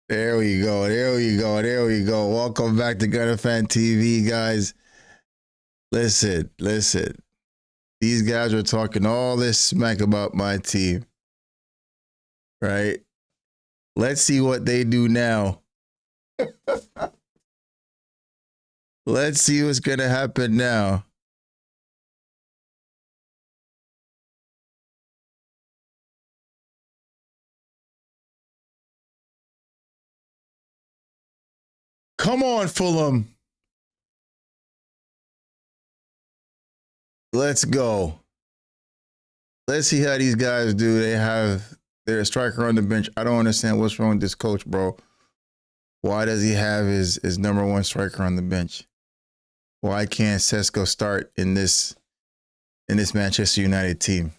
There we go. There we go. There we go. Welcome back to Gunner Fan TV, guys. Listen, listen. These guys were talking all this smack about my team, right? Let's see what they do now. Let's see what's going to happen now. Come on, Fulham. Let's go. Let's see how these guys do. They have their striker on the bench. I don't understand what's wrong with this coach, bro. Why does he have his number one striker on the bench? Why can't Sesko start in this Manchester United team?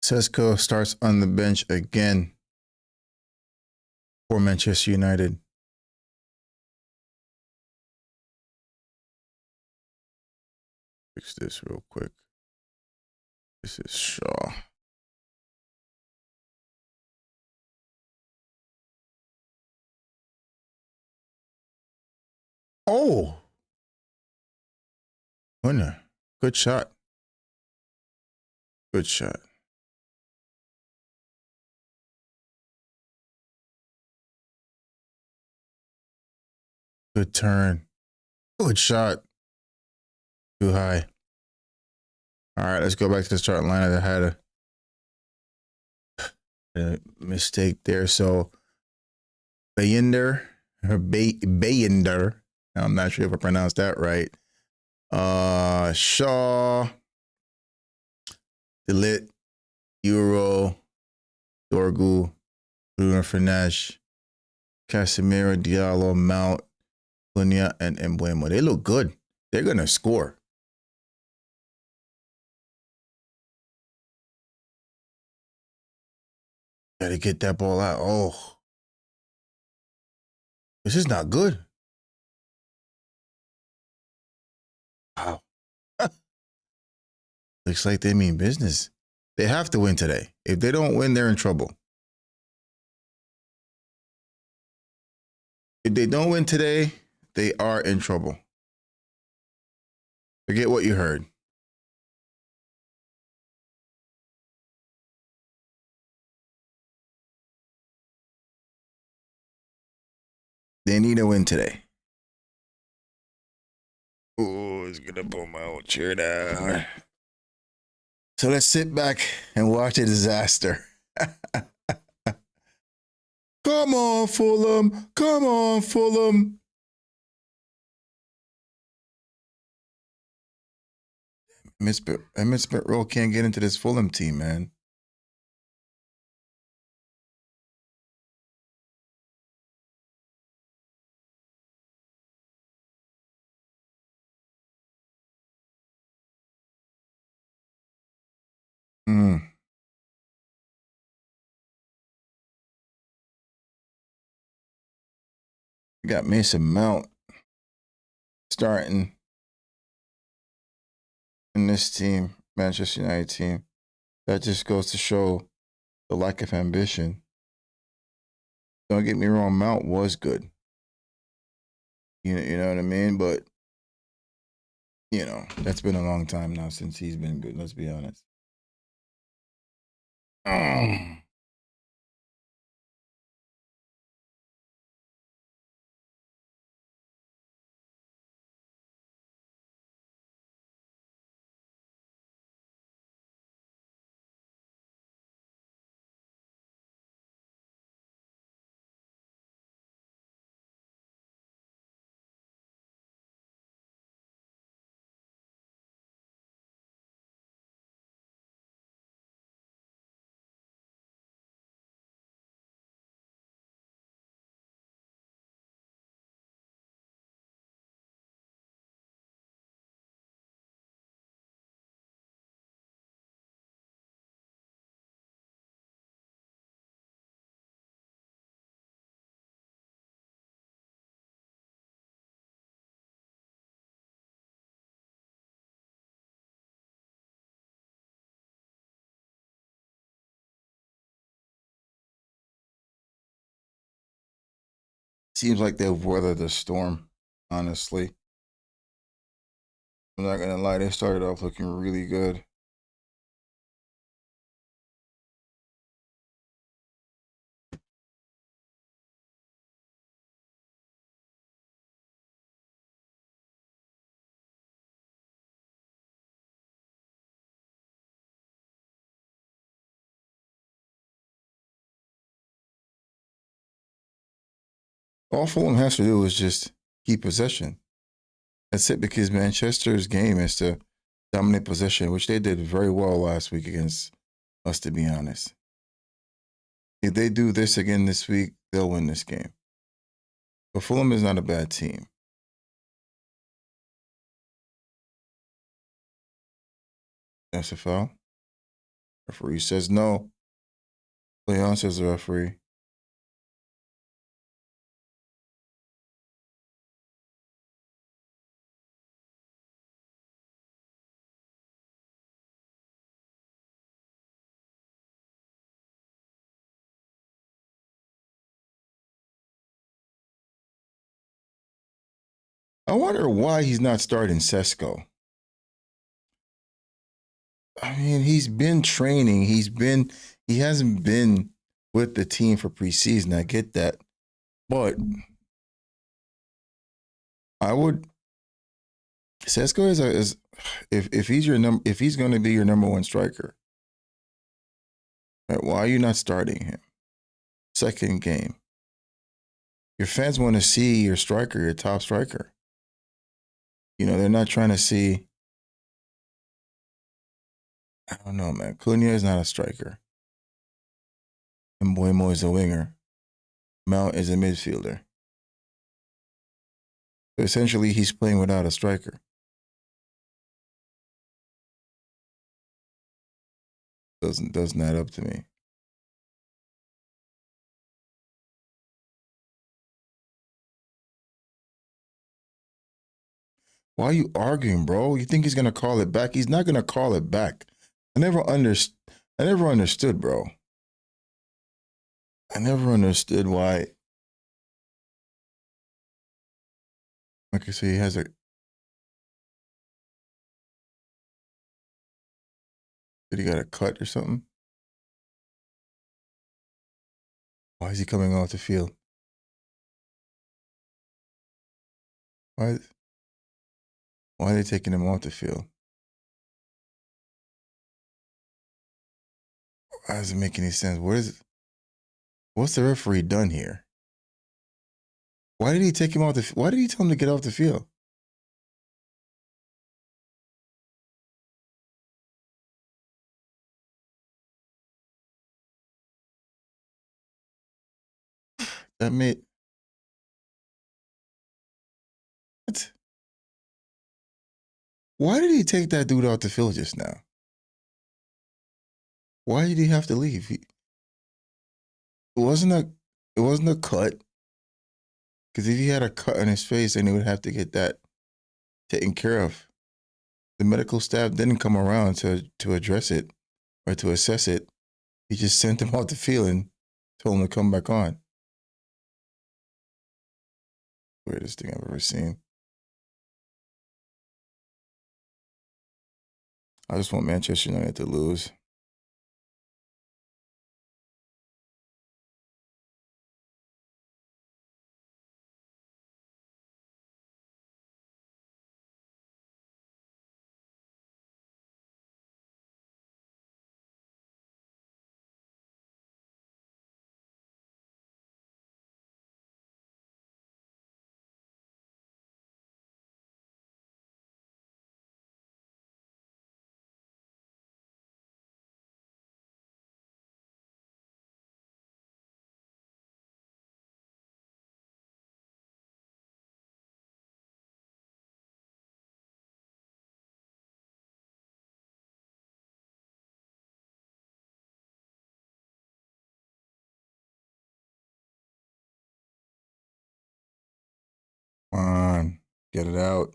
Sesko starts on the bench again for Manchester United. Fix this real quick. This is Shaw. Oh, winner. Good shot. Good shot. Good turn. Good shot. Too high. All right, let's go back to the starting lineup. I had a mistake there. So Bayender, I'm not sure if I pronounced that right. Shaw, Delit, Euro, Dorgu, Bruno Fernandes, Casemiro, Diallo, Mount, Cunha, and Mbuemo. They look good. They're gonna score. Gotta get that ball out. Oh, this is not good. Wow. Looks like they mean business. They have to win today. If they don't win, they're in trouble. If they don't win today, they are in trouble. Forget what you heard. They need a win today. Oh, it's gonna pull my old chair down. So let's sit back and watch a disaster. Come on, Fulham. Come on, Fulham. Miss Rowe can't get into this Fulham team, man. Mm. We got Mason Mount starting in this team, Manchester United team. That just goes to show the lack of ambition. Don't get me wrong, Mount was good. You know what I mean? But, that's been a long time now since he's been good, let's be honest. Seems like they've weathered the storm, honestly. I'm not gonna lie, they started off looking really good. All Fulham has to do is just keep possession. That's it, because Manchester's game is to dominate possession, which they did very well last week against us, to be honest. If they do this again this week, they'll win this game. But Fulham is not a bad team. That's a foul. Referee says no. Play on, says the referee. I wonder why he's not starting Sesko. I mean, he's been training. He hasn't been with the team for preseason. I get that. But I would Sesko is if he's if he's going to be your number one striker, right, why are you not starting him? Second game. Your fans want to see your striker, your top striker. You know, they're not trying to see. I don't know, man. Cunha is not a striker. And Boymo is a winger. Mount is a midfielder. So essentially, he's playing without a striker. Doesn't add up to me. Why are you arguing, bro? You think he's gonna call it back? He's not gonna call it back. I never understood, bro. I never understood why. Like I say, he has a. Did he got a cut or something? Why is he coming off the field? Why? Why are they taking him off the field? Why does it make any sense? What's the referee done here? Why did he take him off the? Why did he tell him to get off the field? That made what? Why did he take that dude off the field just now? Why did he have to leave? It wasn't a. It wasn't a cut. Because if he had a cut on his face, then he would have to get that taken care of. The medical staff didn't come around to address it or to assess it. He just sent him off the field and told him to come back on. Weirdest thing I've ever seen. I just want Manchester United to lose. Come on, get it out.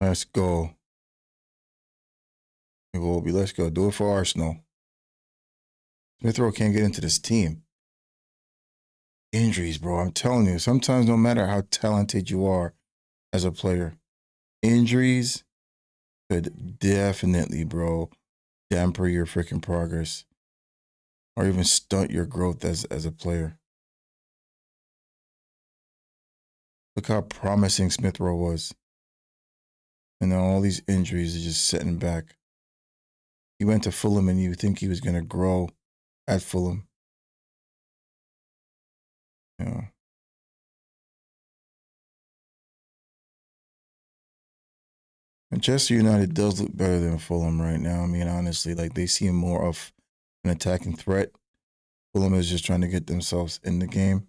Let's go. Let's go. Do it for Arsenal. Smith Rowe can't get into this team. Injuries, bro. I'm telling you, sometimes no matter how talented you are as a player, injuries could definitely, bro, damper your freaking progress or even stunt your growth as a player. Look how promising Smith Rowe was. And then all these injuries are just setting back. He went to Fulham and you think he was going to grow at Fulham. Yeah. Manchester United does look better than Fulham right now. I mean, honestly, like they seem more of an attacking threat. Fulham is just trying to get themselves in the game.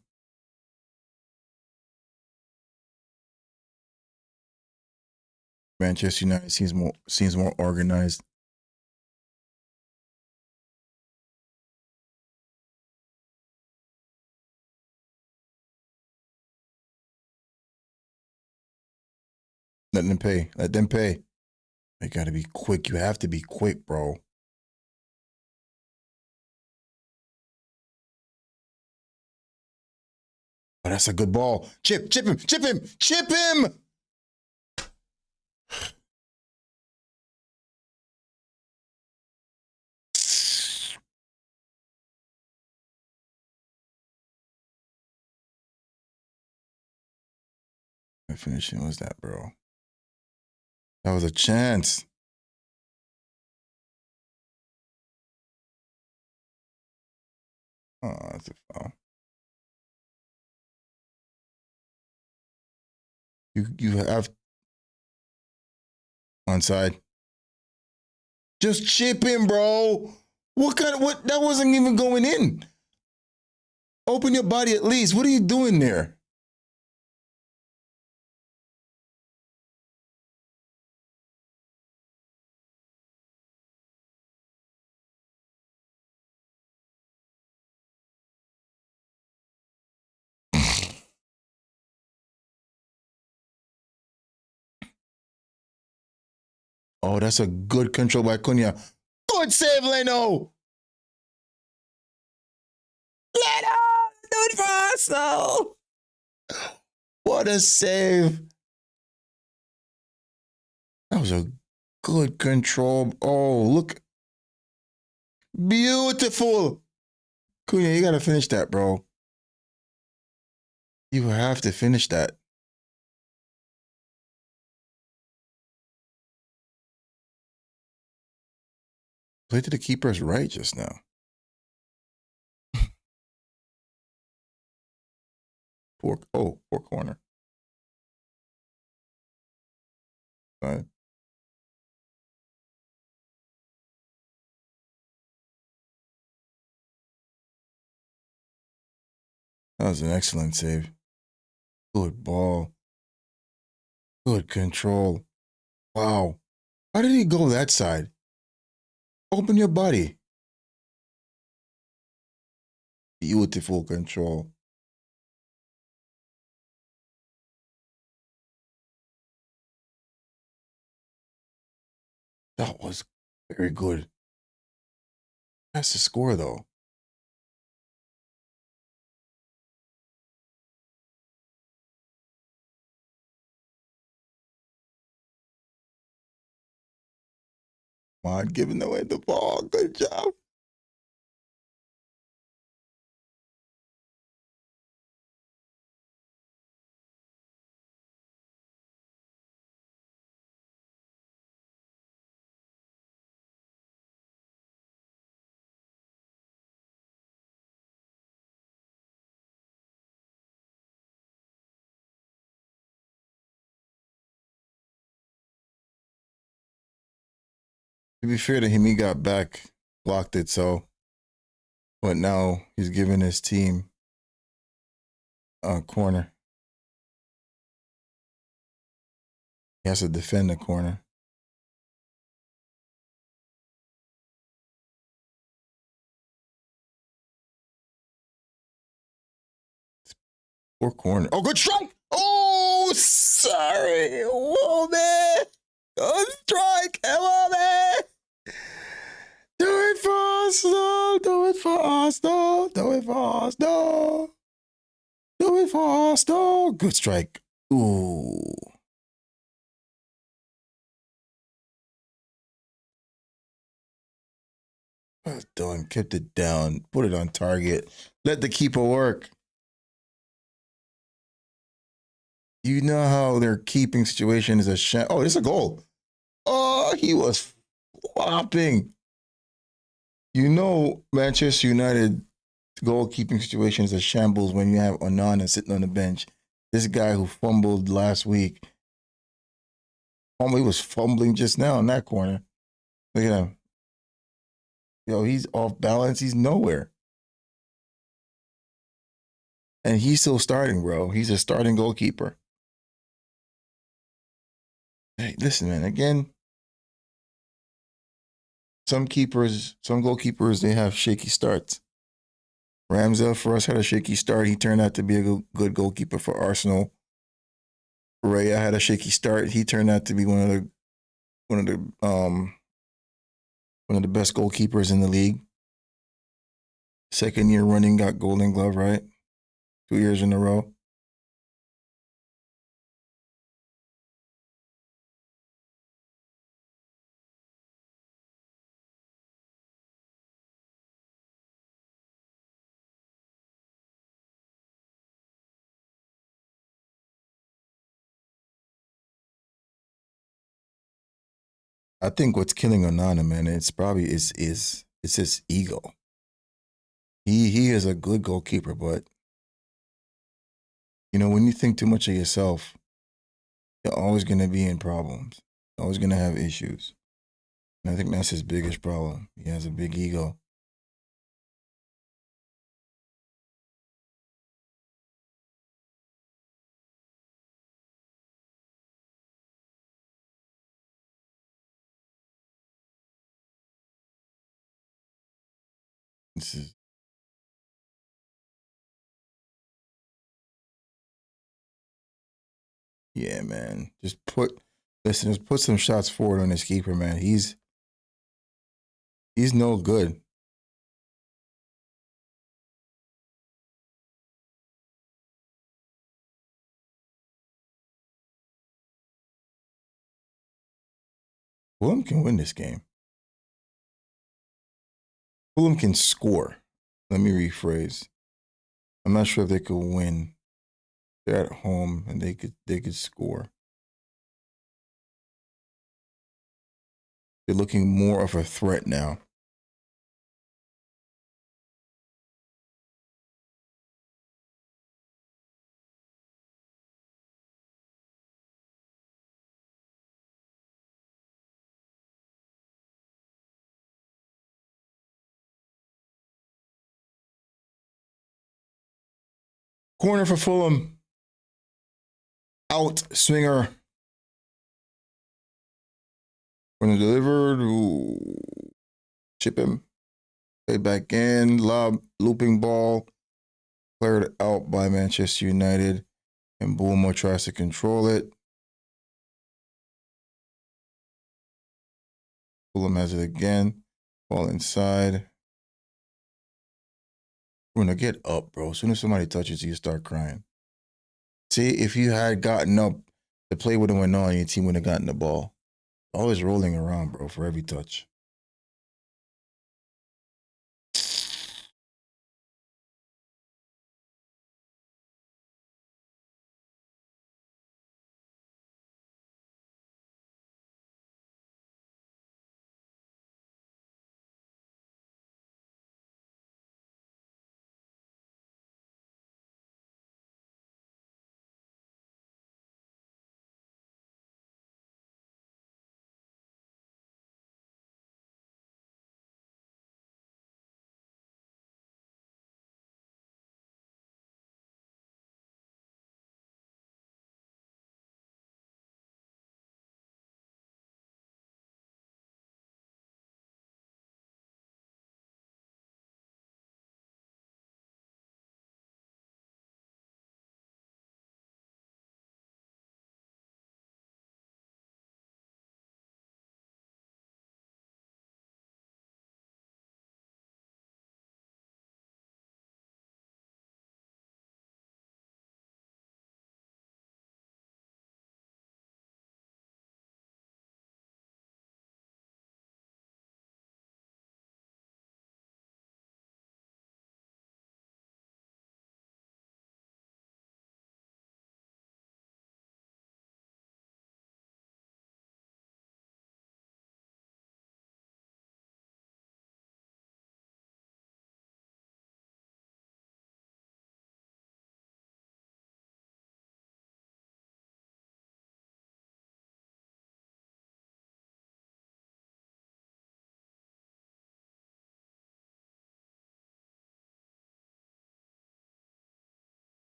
Manchester United seems more organized. Let them pay. Let them pay. They gotta be quick. You have to be quick, bro. Oh, that's a good ball. Chip him, chip him, chip him. What finishing was that, bro? That was a chance. Oh, that's a foul. You have onside. Just chip him, bro. What that wasn't even going in. Open your body at least. What are you doing there? Oh, that's a good control by Cunha. Good save, Leno. Leno, do it for Arsenal. What a save. That was a good control. Oh, look. Beautiful. Cunha, you got to finish that, bro. You have to finish that. Play to the keeper's right just now. Poor corner. Fine. That was an excellent save. Good ball. Good control. Wow. How did he go that side? Open your body. Beautiful control. That was very good. That's the score, though. Come on, giving away the ball. Good job. To be fair to him, he got back, blocked it, so. But now he's giving his team a corner. He has to defend the corner. Poor corner. Oh, good strike. Oh, sorry. Whoa, man. On strike. Come on, man. Do it for Arsenal. Do it for Arsenal. Do it for Arsenal. Do it for Arsenal. Good strike. Ooh. Well done. Kept it down. Put it on target. Let the keeper work. You know how their keeping situation is a sham. Oh, it's a goal. Oh, he was flopping. You know, Manchester United goalkeeping situation is a shambles when you have Onana sitting on the bench. This guy who fumbled last week, he was fumbling just now in that corner. Look at him. Yo, he's off balance. He's nowhere. And he's still starting, bro. He's a starting goalkeeper. Hey, listen, man. Again, some goalkeepers, they have shaky starts. Ramsdale for us had a shaky start. He turned out to be a good goalkeeper for Arsenal. Raya had a shaky start. He turned out to be one of the best goalkeepers in the league. Second year running, got Golden Glove, right? 2 years in a row. I think what's killing Onana, man, it's probably is it's his ego. He is a good goalkeeper, but you know, when you think too much of yourself, you're always gonna be in problems. You're always gonna have issues. And I think that's his biggest problem. He has a big ego. This is yeah, man. Just put some shots forward on this keeper, man. He's no good. Fulham can win this game. Fulham can score. Let me rephrase. I'm not sure if they could win. They're at home and they could score. They're looking more of a threat now. Corner for Fulham. Out swinger. When it delivered, ooh, chip him. Play back in. Lob, looping ball. Cleared out by Manchester United. And Boomer tries to control it. Fulham has it again. Ball inside. Bruno, get up, bro. As soon as somebody touches you, start crying. See, if you had gotten up, the play would have went on, your team would have gotten the ball. Always rolling around, bro, for every touch.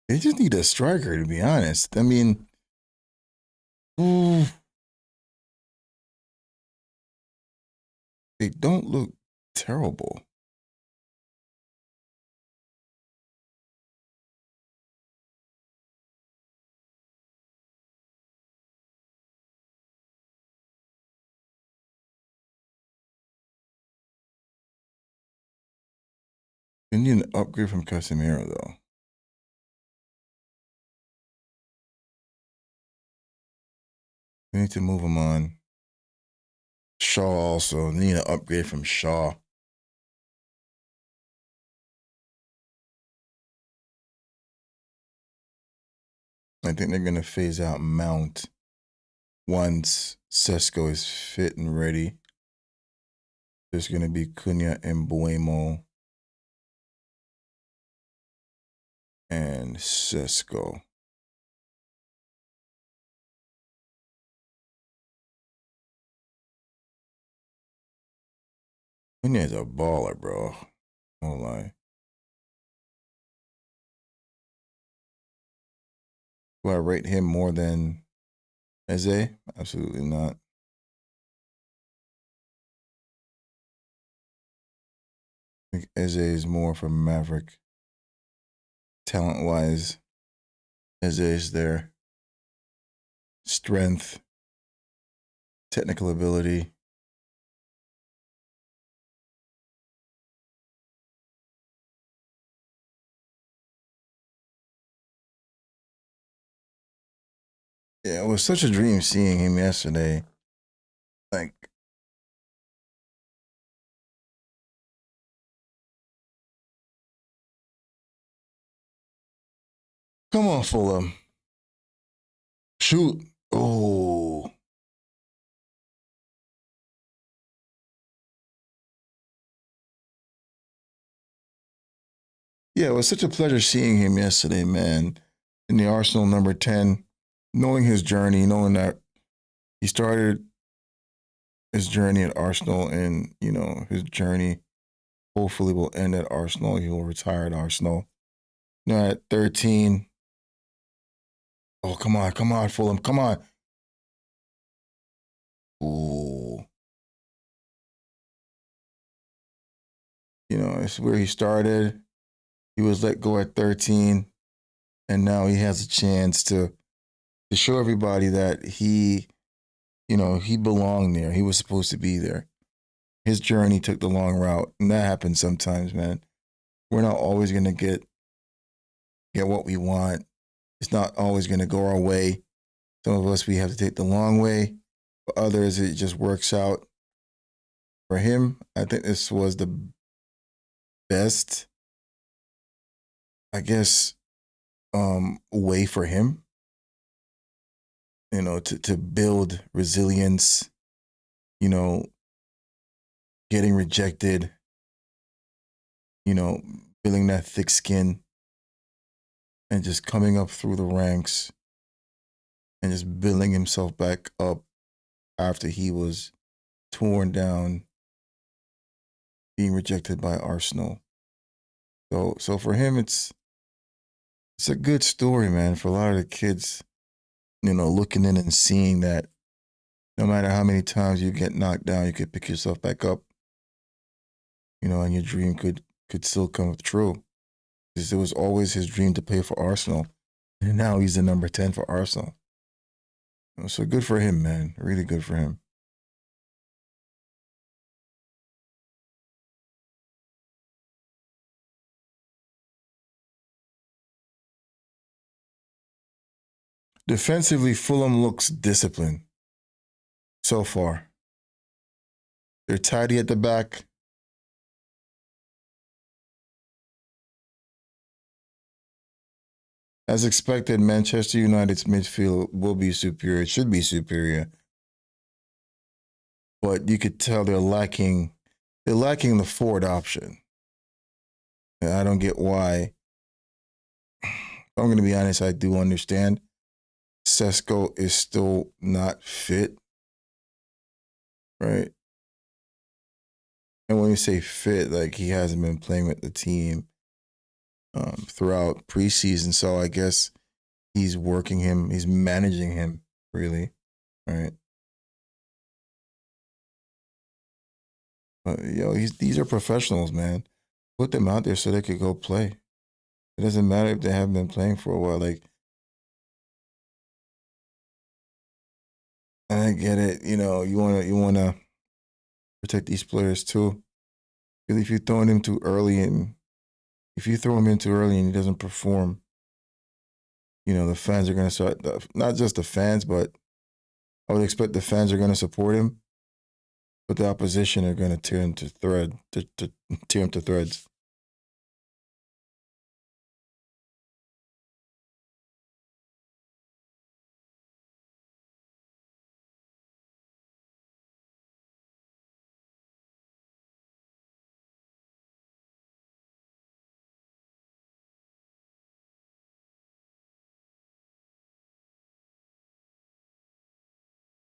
They just need a striker, to be honest. I mean, they don't look terrible. They need an upgrade from Casemiro, though. They need to move him on. Shaw also. They need an upgrade from Shaw. I think they're going to phase out Mount once Sesko is fit and ready. There's going to be Cunha and Buemo and Sesko. Cunha is a baller, bro. No lie. Do I rate him more than Eze? Absolutely not. I think Eze is more of a Maverick. Talent-wise, Eze is there. Strength, technical ability. Yeah, it was such a dream seeing him yesterday. Like, come on, Fulham. Shoot. Oh. Yeah, it was such a pleasure seeing him yesterday, man. In the Arsenal number 10, knowing his journey, knowing that he started his journey at Arsenal and, his journey hopefully will end at Arsenal. He will retire at Arsenal. At 13. Oh, come on, Fulham. Come on. Ooh. It's where he started. He was let go at 13. And now he has a chance to show everybody that he belonged there. He was supposed to be there. His journey took the long route. And that happens sometimes, man. We're not always gonna get what we want. It's not always gonna go our way. Some of us we have to take the long way. For others, it just works out. For him, I think this was the best, I guess, way for him. To build resilience, getting rejected, building that thick skin and just coming up through the ranks and just building himself back up after he was torn down, being rejected by Arsenal. So for him, it's a good story, man, for a lot of the kids, looking in and seeing that no matter how many times you get knocked down, you could pick yourself back up, and your dream could still come true. Because it was always his dream to play for Arsenal. And now he's the number 10 for Arsenal. So good for him, man. Really good for him. Defensively, Fulham looks disciplined so far. They're tidy at the back. As expected, Manchester United's midfield will be superior. It should be superior. But you could tell they're lacking the forward option. And I don't get why. If I'm going to be honest, I do understand. Sesko is still not fit. Right? And when you say fit, like he hasn't been playing with the team throughout preseason. So I guess he's working him, he's managing him really, right? But these are professionals, man. Put them out there so they could go play. It doesn't matter if they haven't been playing for a while. Like, I get it. You wanna protect these players too. Because if you're throwing him too early, and if you throw him in too early and he doesn't perform, the fans are gonna start. Not just the fans, but I would expect the fans are gonna support him, but the opposition are gonna tear him to tear him to threads.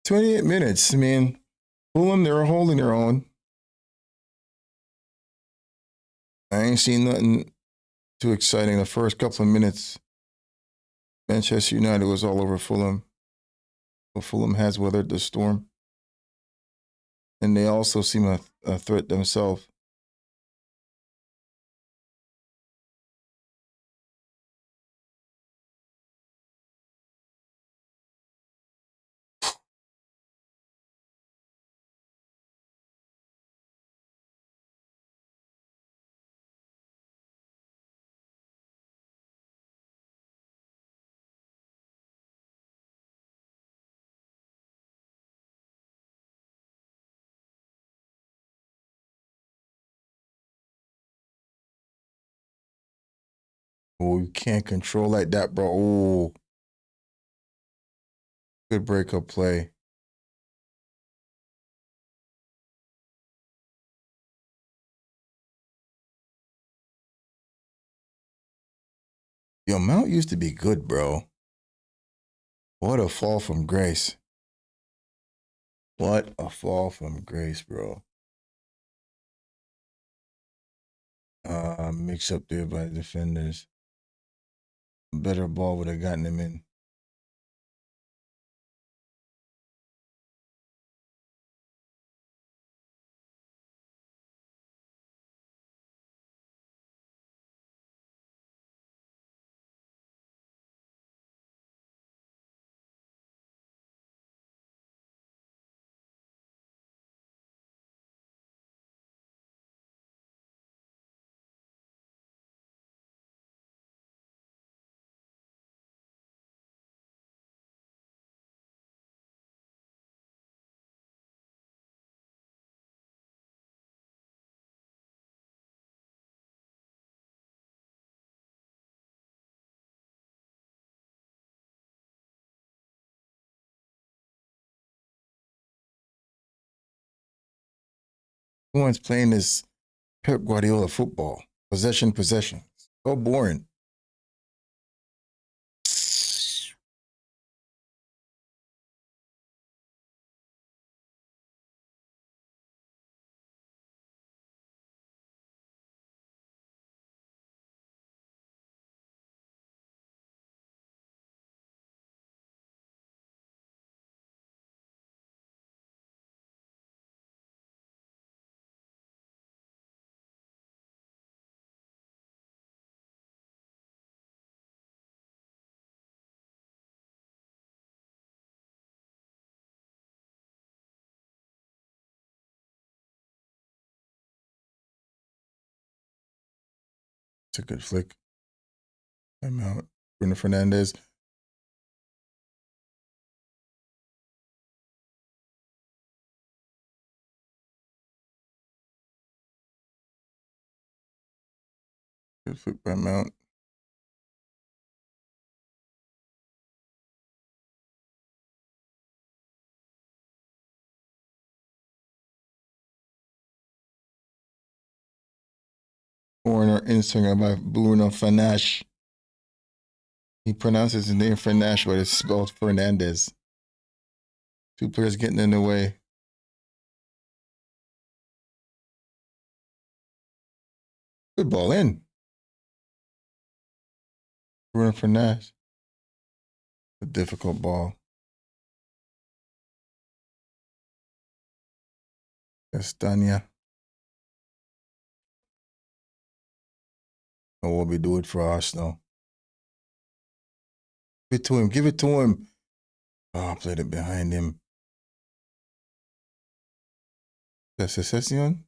28 minutes. I mean, Fulham, they were holding their own. I ain't seen nothing too exciting. The first couple of minutes, Manchester United was all over Fulham. But Fulham has weathered the storm. And they also seem a threat themselves. Oh, you can't control like that, bro. Oh, good breakup play. Yo, Mount used to be good, bro. What a fall from grace. What a fall from grace, bro. Mix up there by the defenders. Better ball would have gotten him in. Who wants playing this Pep Guardiola football? Possession. So boring. It's a good flick. I'm out. Bruno Fernandez. Good flick by Mount. Corner Instagram by Bruno Fernandes. He pronounces his name Fernandes, but it's spelled Fernandez. Two players getting in the way. Good ball in. Bruno Fernandes. A difficult ball. Castagna. And what we do it for Arsenal. Give it to him. Give it to him. Oh, I played it behind him. That's a session.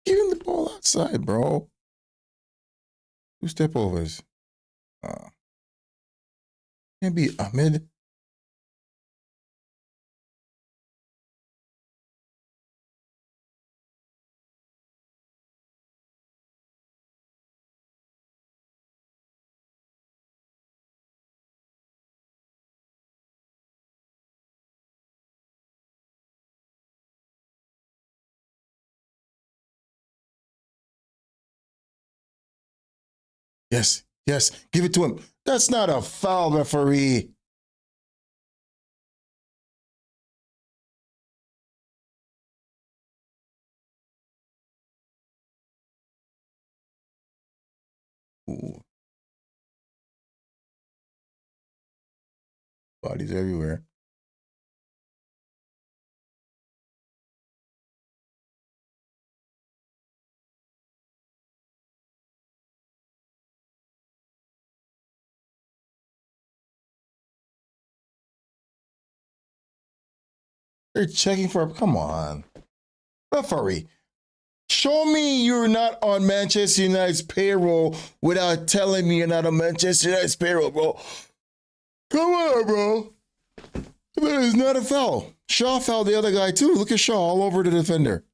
Give him the ball outside, bro. 2 step overs. Can't be Ahmed. Yes, yes. Give it to him. That's not a foul, referee. Ooh. Bodies everywhere. They're checking for. Come on, referee. Show me you're not on Manchester United's payroll without telling me you're not on Manchester United's payroll, bro. Come on, bro. That is not a foul. Shaw fouled the other guy too. Look at Shaw all over the defender.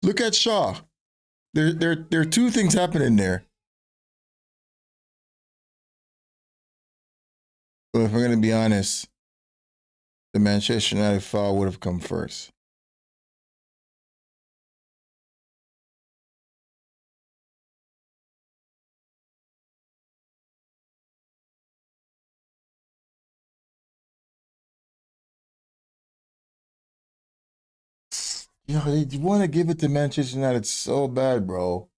Look at Shaw. There are 2 things happening there. But if we're going to be honest, the Manchester United foul would have come first. You know, they want to give it to Manchester United so bad, bro.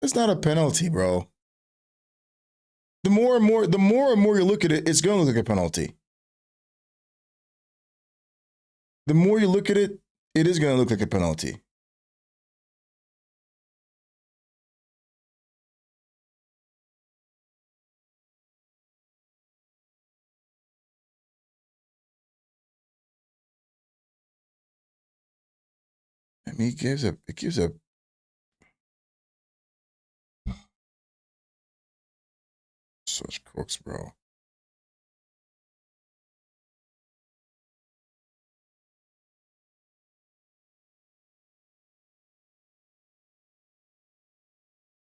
It's not a penalty, bro. The more and more you look at it, it's going to look like a penalty. The more you look at it, it is going to look like a penalty. I mean, it gives a such crooks, bro.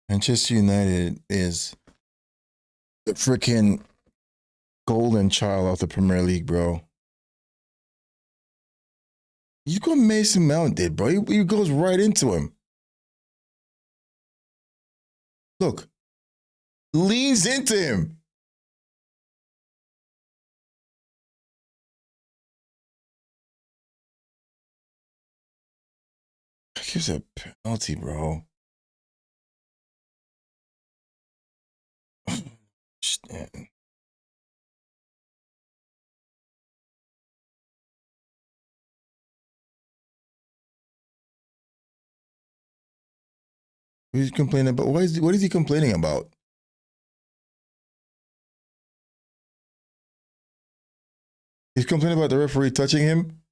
Manchester United is the freaking golden child of the Premier League, bro. You got Mason Mount did, bro. He goes right into him. Look, leans into him. Gives a penalty, bro. Stanton. He's complaining about what is he complaining about? He's complaining about the referee touching him.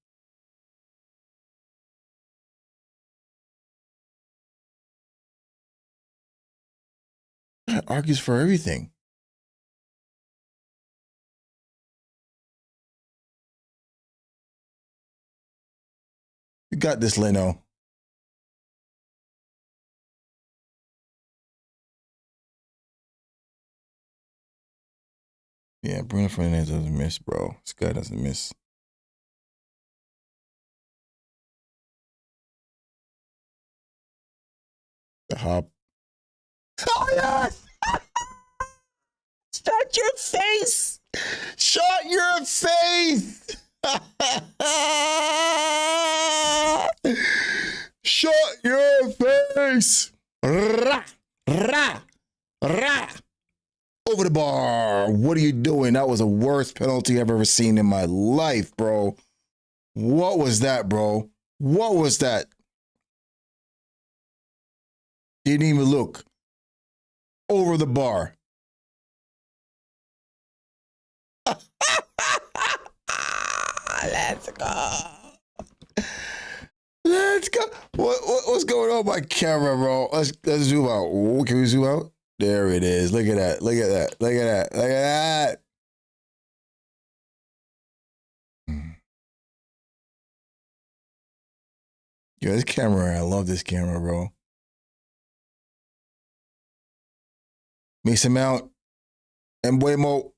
Argues for everything. You got this, Leno. Yeah, Bruno Fernandes doesn't miss, bro. This guy doesn't miss. The hop. Oh, yes! Start your face! Shut your face. Shut your face. Rah, rah, rah. Over the bar. What are you doing? That was the worst penalty I've ever seen in my life, bro. What was that, bro? What was that? Didn't even look. Over the bar. Let's go. Let's go. What's going on with my camera, bro? Let's zoom out. Ooh, can we zoom out? There it is. Look at that. Look at that. Look at that. Look at that. Yo, this camera, I love this camera, bro. Mason Mount and Buemo.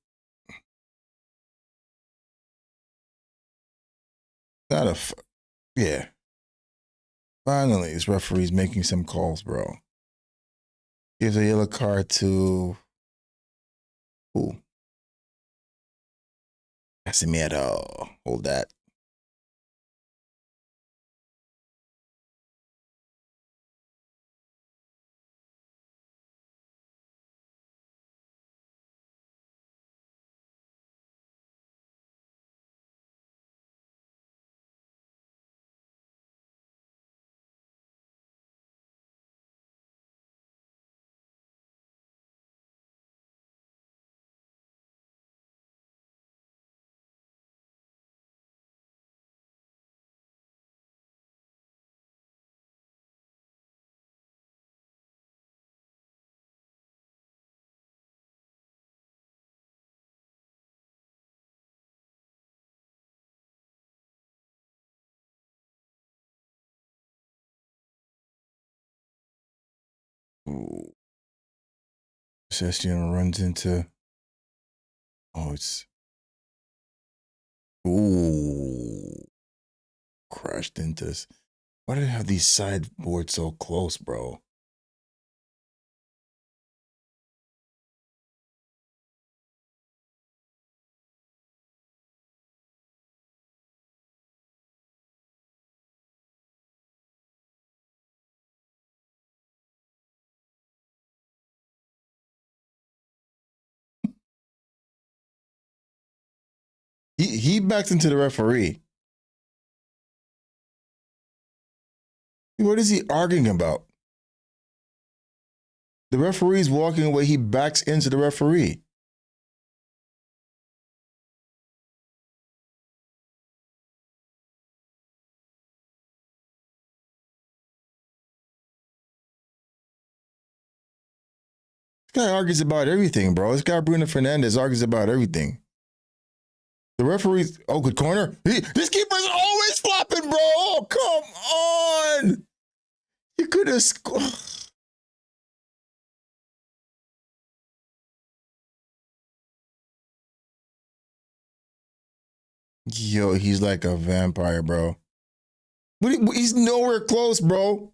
Not a, yeah. Finally, this referee's making some calls, bro. Gives a yellow card to who? Casemiro. Hold that. Ooh. Session runs into. Oh, it's. Ooh. Crashed into this. Why do they have these sideboards so close, bro? He backs into the referee. What is he arguing about? The referee's walking away. He backs into the referee. This guy argues about everything, bro. This guy Bruno Fernandes argues about everything. The referee's good corner. This keeper's always flopping, bro. Oh, come on. You could have scored. Yo, he's like a vampire, bro. He's nowhere close, bro.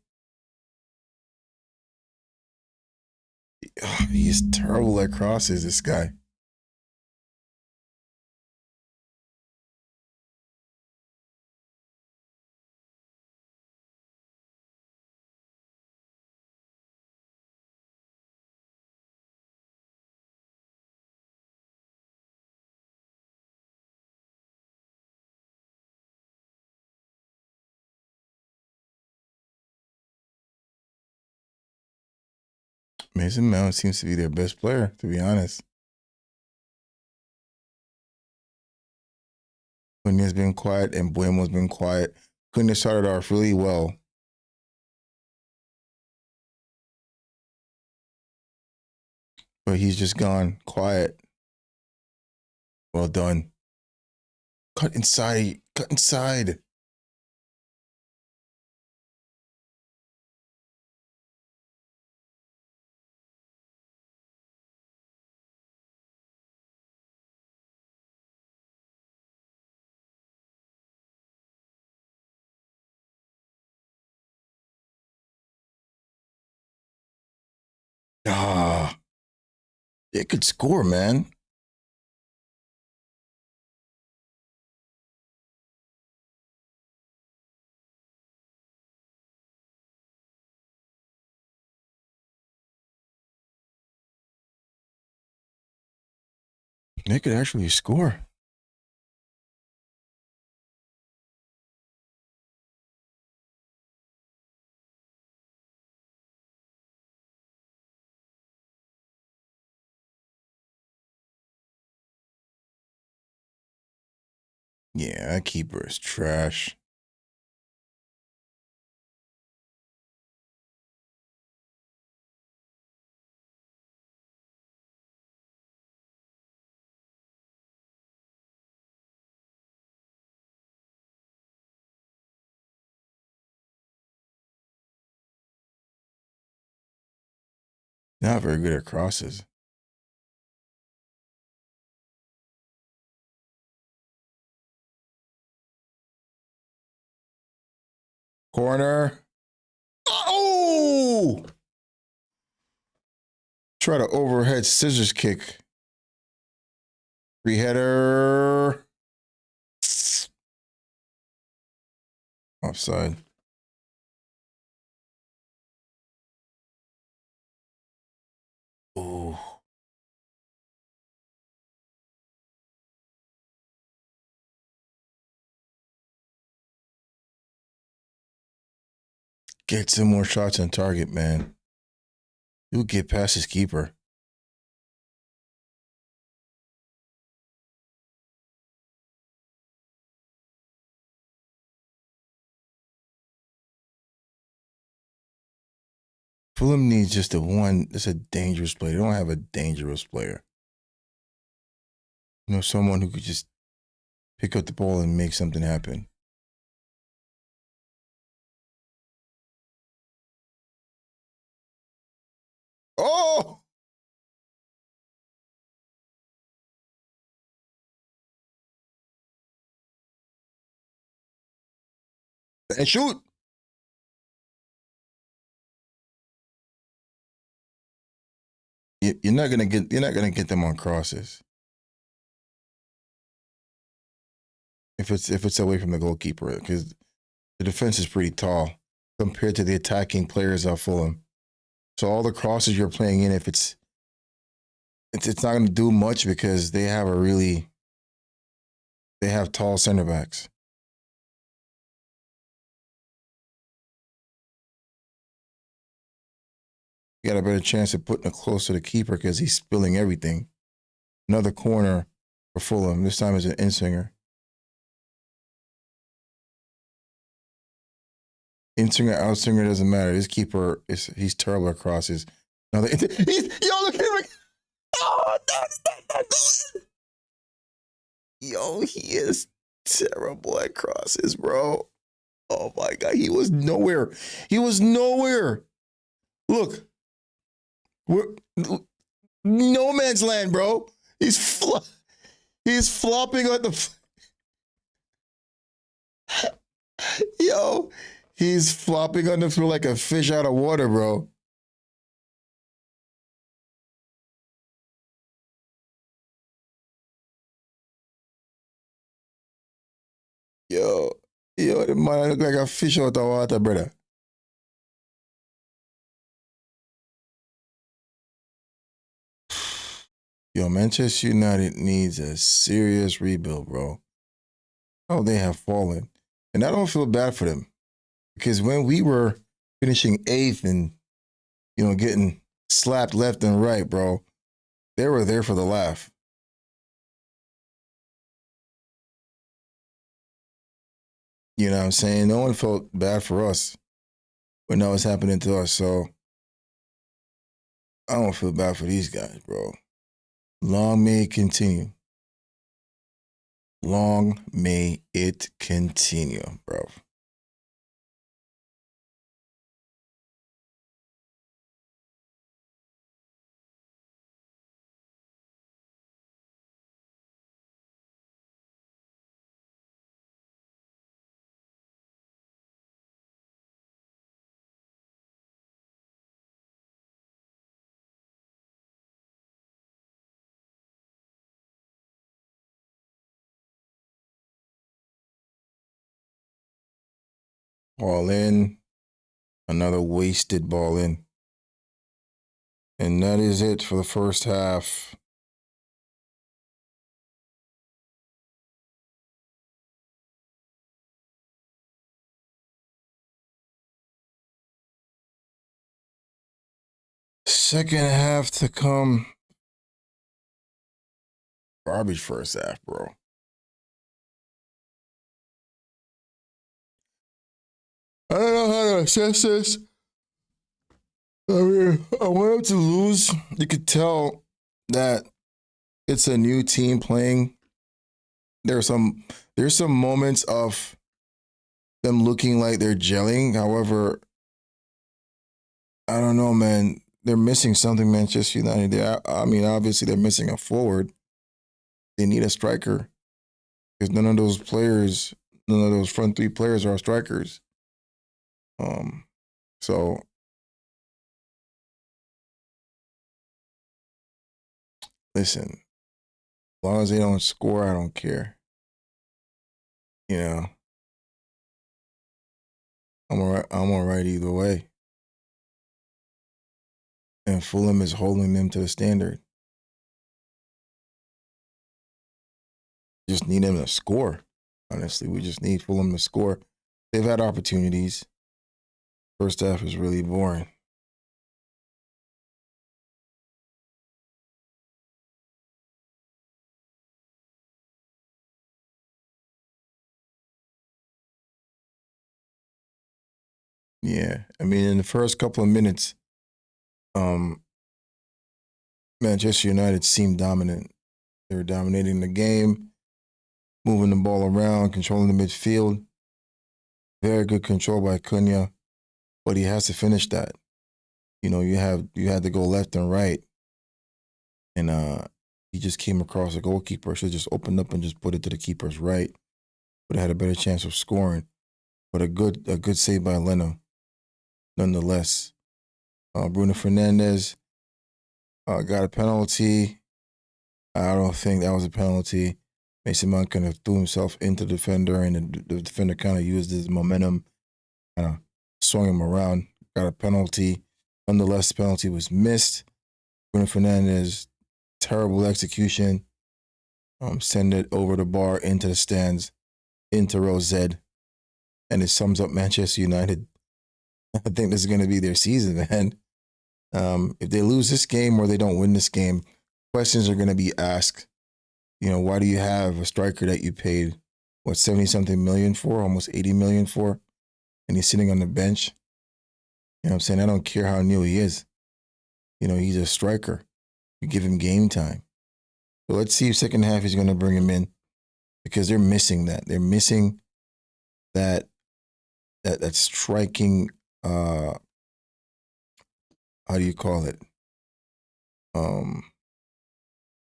He's terrible at crosses, this guy. Mason Mount seems to be their best player, to be honest. Cunha's been quiet and Buemo's been quiet. Cunha started off really well. But he's just gone quiet. Well done. Cut inside. Cut inside. Ah. They could score, man. They could actually score. Yeah, that keeper is trash. Not very good at crosses. Corner. Oh! Try to overhead scissors kick. Free header. Offside. Ooh. Get some more shots on target, man. You'll get past his keeper. Fulham needs just it's a dangerous player. They don't have a dangerous player. You know, someone who could just pick up the ball and make something happen. Oh! And shoot. You're not gonna get them on crosses. If it's away from the goalkeeper, because the defense is pretty tall compared to the attacking players of Fulham. So all the crosses you're playing in, if it's not going to do much because they have tall center backs. You got a better chance of putting it close to the keeper because he's spilling everything. Another corner for Fulham. This time is an in-swinger. In-swinger, out-swinger doesn't matter. This keeper he's terrible at crosses. Yo, look at him! Oh, no, yo, he is terrible at crosses, bro. Oh my god, he was nowhere. He was nowhere. Look, we're no man's land, bro. He's flopping on the. Yo, he's flopping on the floor like a fish out of water, bro. Yo, the man look like a fish out of water, brother. Yo, Manchester United needs a serious rebuild, bro. Oh, they have fallen. And I don't feel bad for them. Because when we were finishing eighth and, getting slapped left and right, bro, they were there for the laugh. You know what I'm saying? No one felt bad for us when that was happening to us. So I don't feel bad for these guys, bro. Long may it continue. Long may it continue, bro. Ball in. Another wasted ball in. And that is it for the first half. Second half to come. Garbage first half, bro. I don't know how to assess this. I mean, I want them to lose. You could tell that it's a new team playing. There's some moments of them looking like they're gelling. However, I don't know, man. They're missing something, Manchester United. I mean, obviously they're missing a forward. They need a striker because none of those front three players are strikers. So listen, as long as they don't score, I don't care. You know, I'm all right either way. And Fulham is holding them to the standard. Just need them to score. Honestly, we just need Fulham to score. They've had opportunities. First half is really boring. Yeah, I mean, in the first couple of minutes, Manchester United seemed dominant. They were dominating the game, moving the ball around, controlling the midfield. Very good control by Cunha, but he has to finish that. You know, you had to go left and right, and he just came across a goalkeeper. Should have just opened up and just put it to the keeper's right. Would have had a better chance of scoring. But a good save by Leno, nonetheless. Bruno Fernandes got a penalty. I don't think that was a penalty. Mason Mount kind of threw himself into the defender, and the defender kind of used his momentum, kind of swung him around. Got a penalty. Nonetheless, the penalty was missed. Bruno Fernandes, terrible execution. Send it over the bar into the stands, into row Z, and it sums up Manchester United. I think this is going to be their season, man. If they lose this game or they don't win this game, questions are going to be asked. You know, why do you have a striker that you paid, 70-something million for, almost 80 million for, and he's sitting on the bench? You know what I'm saying? I don't care how new he is. You know, he's a striker. You give him game time. So let's see if second half he's going to bring him in, because they're missing that. They're missing that striking, how do you call it?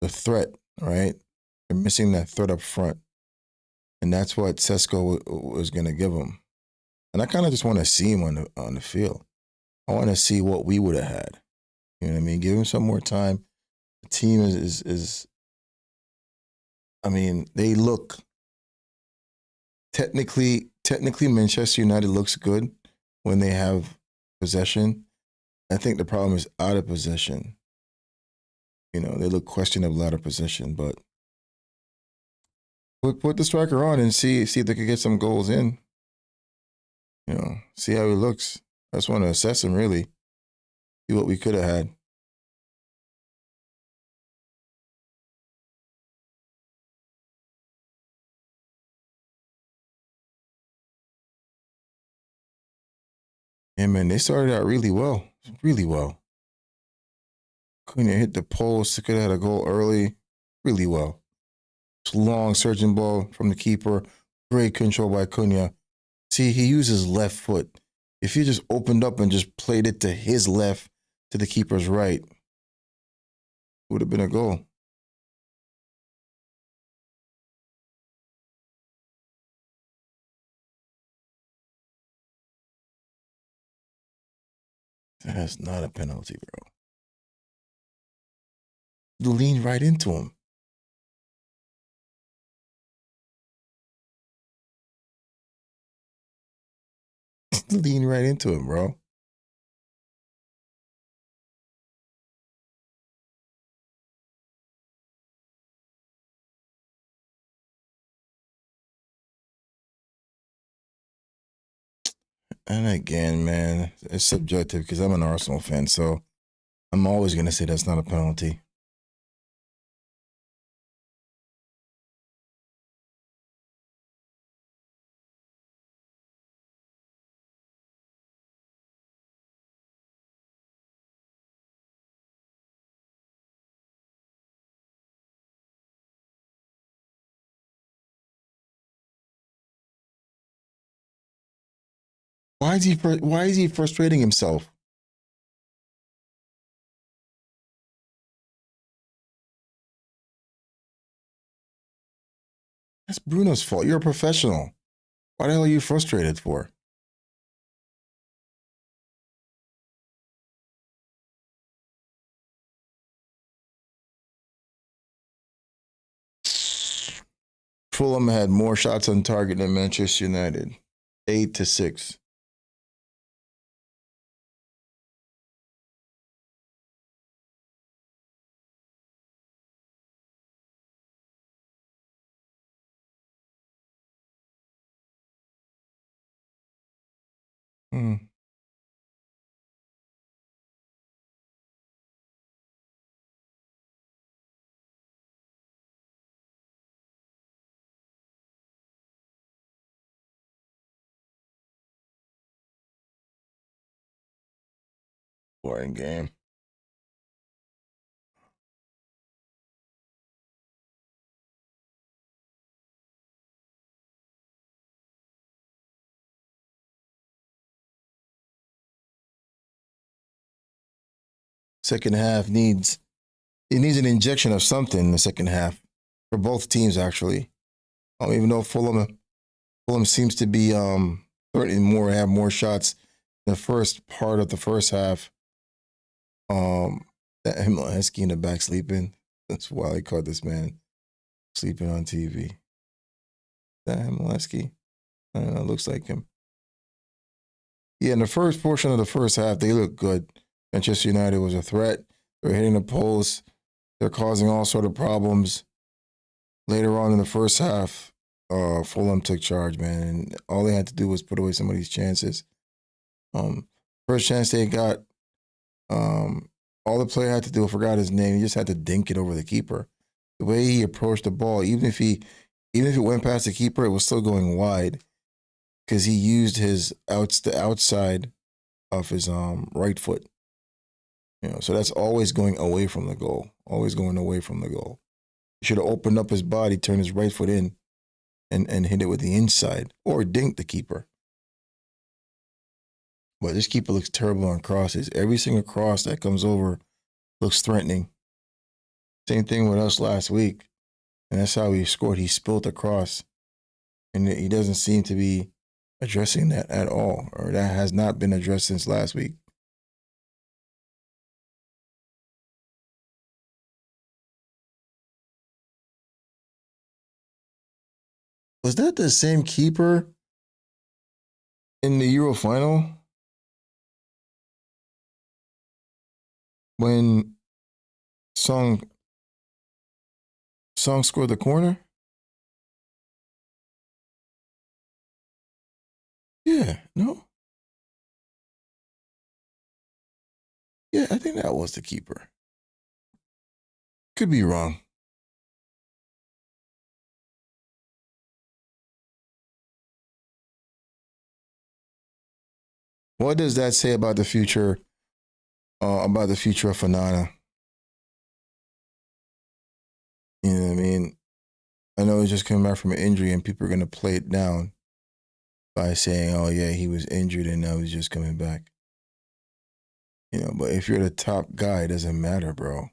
The threat, right? They're missing that threat up front. And that's what Sesko was going to give them. And I kind of just want to see him on the field. I want to see what we would have had. You know what I mean? Give him some more time. The team is I mean, they look technically Manchester United looks good when they have possession. I think the problem is out of possession. You know, they look questionable out of possession, but put the striker on and see if they could get some goals in. You know, see how he looks. I just want to assess him, really. See what we could have had. Yeah, man, they started out really well. Really well. Cunha hit the post. Could have had a goal early. Really well. Long surging ball from the keeper. Great control by Cunha. See, he uses left foot. If he just opened up and just played it to his left, to the keeper's right, it would have been a goal. That's not a penalty, bro. You leaned right into him. Lean right into him, bro. And again, man, it's subjective because I'm an Arsenal fan, so I'm always going to say that's not a penalty. Why is he frustrating himself? That's Bruno's fault. You're a professional. Why the hell are you frustrated for? Fulham had more shots on target than Manchester United. 8-6. Hmm. Boring game. Second half needs an injection of something in the second half for both teams actually. Even though Fulham seems to be threatening more, have more shots in the first part of the first half. That Hesky in the back sleeping. That's why they caught this man sleeping on TV. That Hesky? I don't know, it looks like him. Yeah, in the first portion of the first half, they looked good. Manchester United was a threat. They were hitting the post. They're causing all sort of problems. Later on in the first half, Fulham took charge, man, and all they had to do was put away some of these chances. First chance they got, all the player had to do, I forgot his name, he just had to dink it over the keeper. The way he approached the ball, even if it went past the keeper, it was still going wide because he used the outside of his right foot. So that's always going away from the goal. Always going away from the goal. He should have opened up his body, turned his right foot in, and hit it with the inside or dinked the keeper. But this keeper looks terrible on crosses. Every single cross that comes over looks threatening. Same thing with us last week. And that's how he scored. He spilled the cross. And he doesn't seem to be addressing that at all. Or that has not been addressed since last week. Was that the same keeper in the Euro final? When Song scored the corner? Yeah, no? Yeah, I think that was the keeper. Could be wrong. What does that say about the future? About the future of Fanana? You know what I mean? I know he's just coming back from an injury, and people are gonna play it down by saying, "Oh yeah, he was injured and now he's just coming back." But if you're the top guy, it doesn't matter, bro.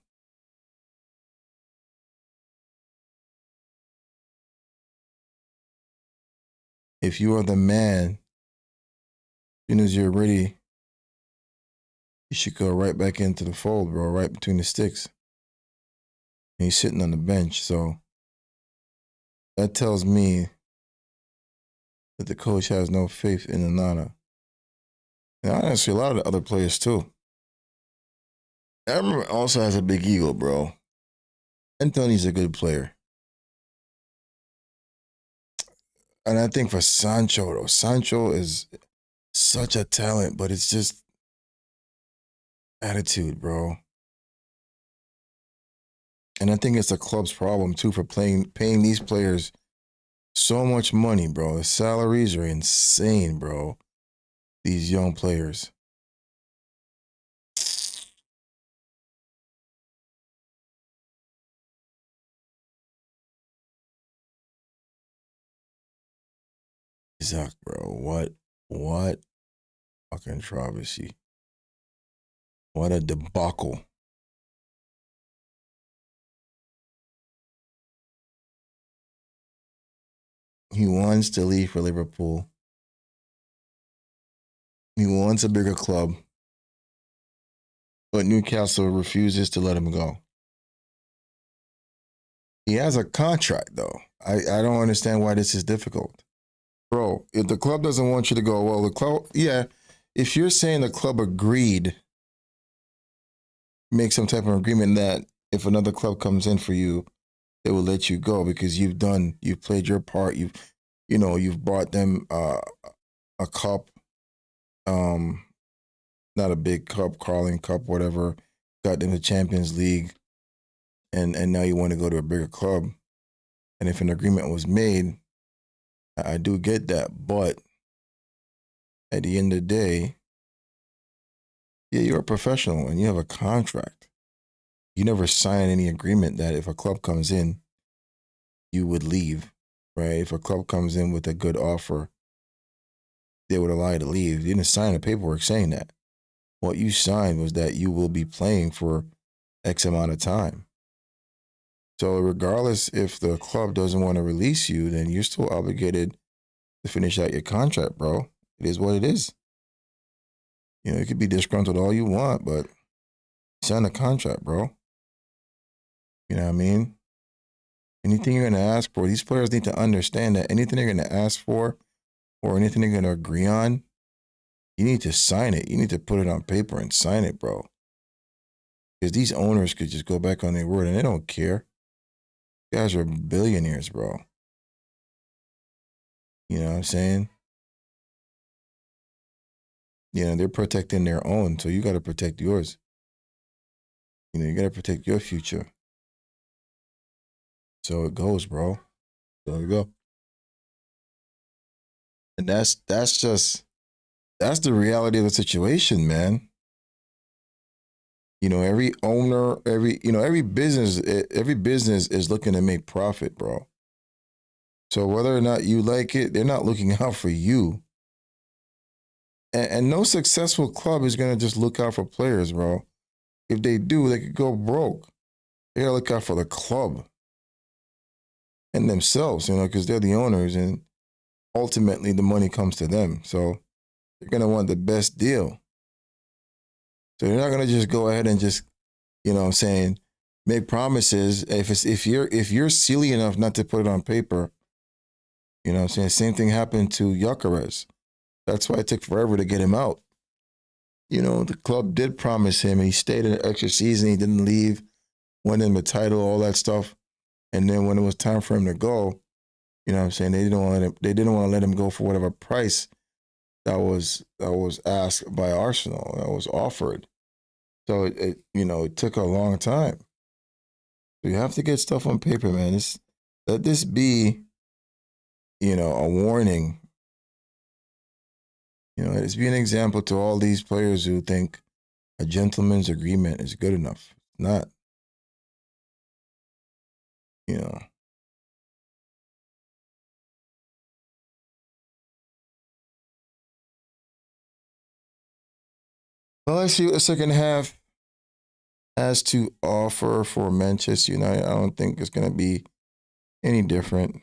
If you are the man, as soon as you're ready, you should go right back into the fold, bro, right between the sticks. And he's sitting on the bench, so that tells me that the coach has no faith in Onana. And honestly, a lot of the other players too. Emmer also has a big ego, bro. Anthony's a good player. And I think for Sancho, though, Sancho is such a talent, but it's just attitude, bro. And I think it's the club's problem too for paying these players so much money, bro. The salaries are insane, bro. These young players. Zuck, bro. What a controversy. What a debacle. He wants to leave for Liverpool. He wants a bigger club. But Newcastle refuses to let him go. He has a contract, though. I don't understand why this is difficult. Bro, if the club doesn't want you to go, well, the club, yeah, if you're saying the club agreed, make some type of agreement that if another club comes in for you, they will let you go because you've played your part. You've brought them a cup, not a big cup, Carling Cup, whatever, got them the Champions League, and now you want to go to a bigger club. And if an agreement was made, I do get that. But at the end of the day, yeah, you're a professional and you have a contract. You never sign any agreement that if a club comes in, you would leave, right? If a club comes in with a good offer, they would allow you to leave. You didn't sign the paperwork saying that. What you signed was that you will be playing for X amount of time. So regardless if the club doesn't want to release you, then you're still obligated to finish out your contract, bro. It is what it is. You could be disgruntled all you want, but sign a contract, bro. You know what I mean? Anything you're going to ask for, these players need to understand that anything they're going to ask for or anything they're going to agree on, you need to sign it. You need to put it on paper and sign it, bro. Because these owners could just go back on their word and they don't care. You guys are billionaires, bro. You know what I'm saying? They're protecting their own, so you got to protect yours. You got to protect your future. So it goes, bro. So you go. And that's the reality of the situation, man. Every owner, every business is looking to make profit, bro. So whether or not you like it, they're not looking out for you. And no successful club is going to just look out for players, bro. If they do, they could go broke. They got to look out for the club and themselves, because they're the owners and ultimately the money comes to them. So they're going to want the best deal. So they're not going to just go ahead and just, make promises. If you're silly enough not to put it on paper, same thing happened to Gyökeres. That's why it took forever to get him out. The club did promise him. He stayed an extra season. He didn't leave, won him the title, all that stuff. And then when it was time for him to go, they didn't want to let him go for whatever price that was asked by Arsenal, that was offered. So it took a long time. So you have to get stuff on paper, man. Let this be, a warning. Let this be an example to all these players who think a gentleman's agreement is good enough. It's not. Well, let's see what the second half has to offer for Manchester United. I don't think it's going to be any different.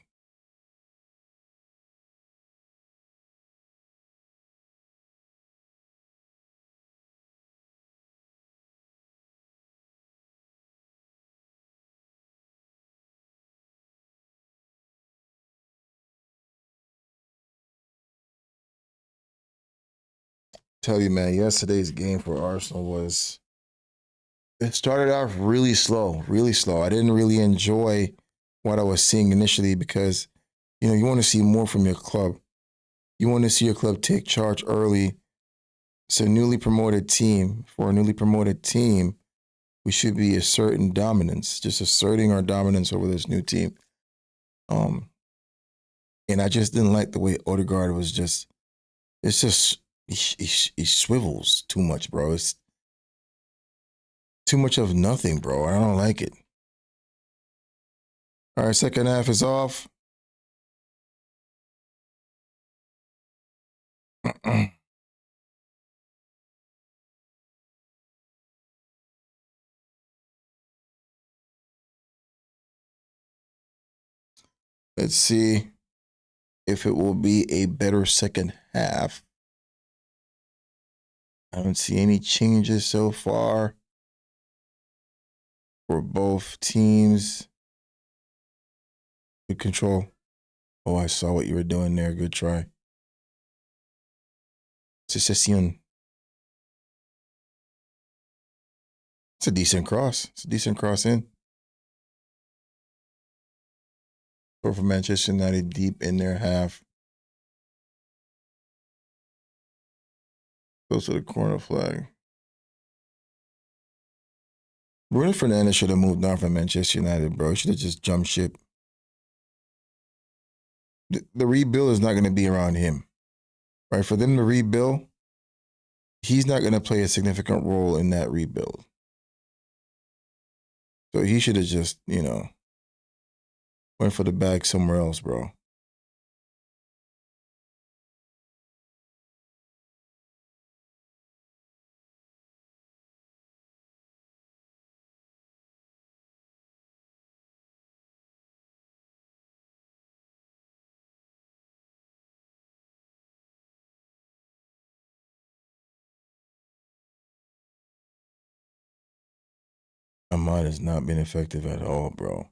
Tell you, man, yesterday's game for Arsenal it started off really slow, really slow. I didn't really enjoy what I was seeing initially because, you want to see more from your club. You want to see your club take charge early. It's a newly promoted team. For a newly promoted team, We should be asserting dominance, just asserting our dominance over this new team. And I just didn't like the way Odegaard was just. It's just he swivels too much, bro. It's too much of nothing, bro. I don't like it. All right, second half is off. Let's see if it will be a better second half. I don't see any changes so far for both teams. Good control. Oh, I saw what you were doing there. Good try. Secession. It's a decent cross. It's a decent cross in. For Manchester United deep in their half. Goes to the corner flag. Bruno Fernandes should have moved on from Manchester United, bro. He should have just jumped ship. The rebuild is not going to be around him. Right? For them to rebuild, he's not going to play a significant role in that rebuild. So he should have just, went for the bag somewhere else, bro. Ahmad has not been effective at all, bro.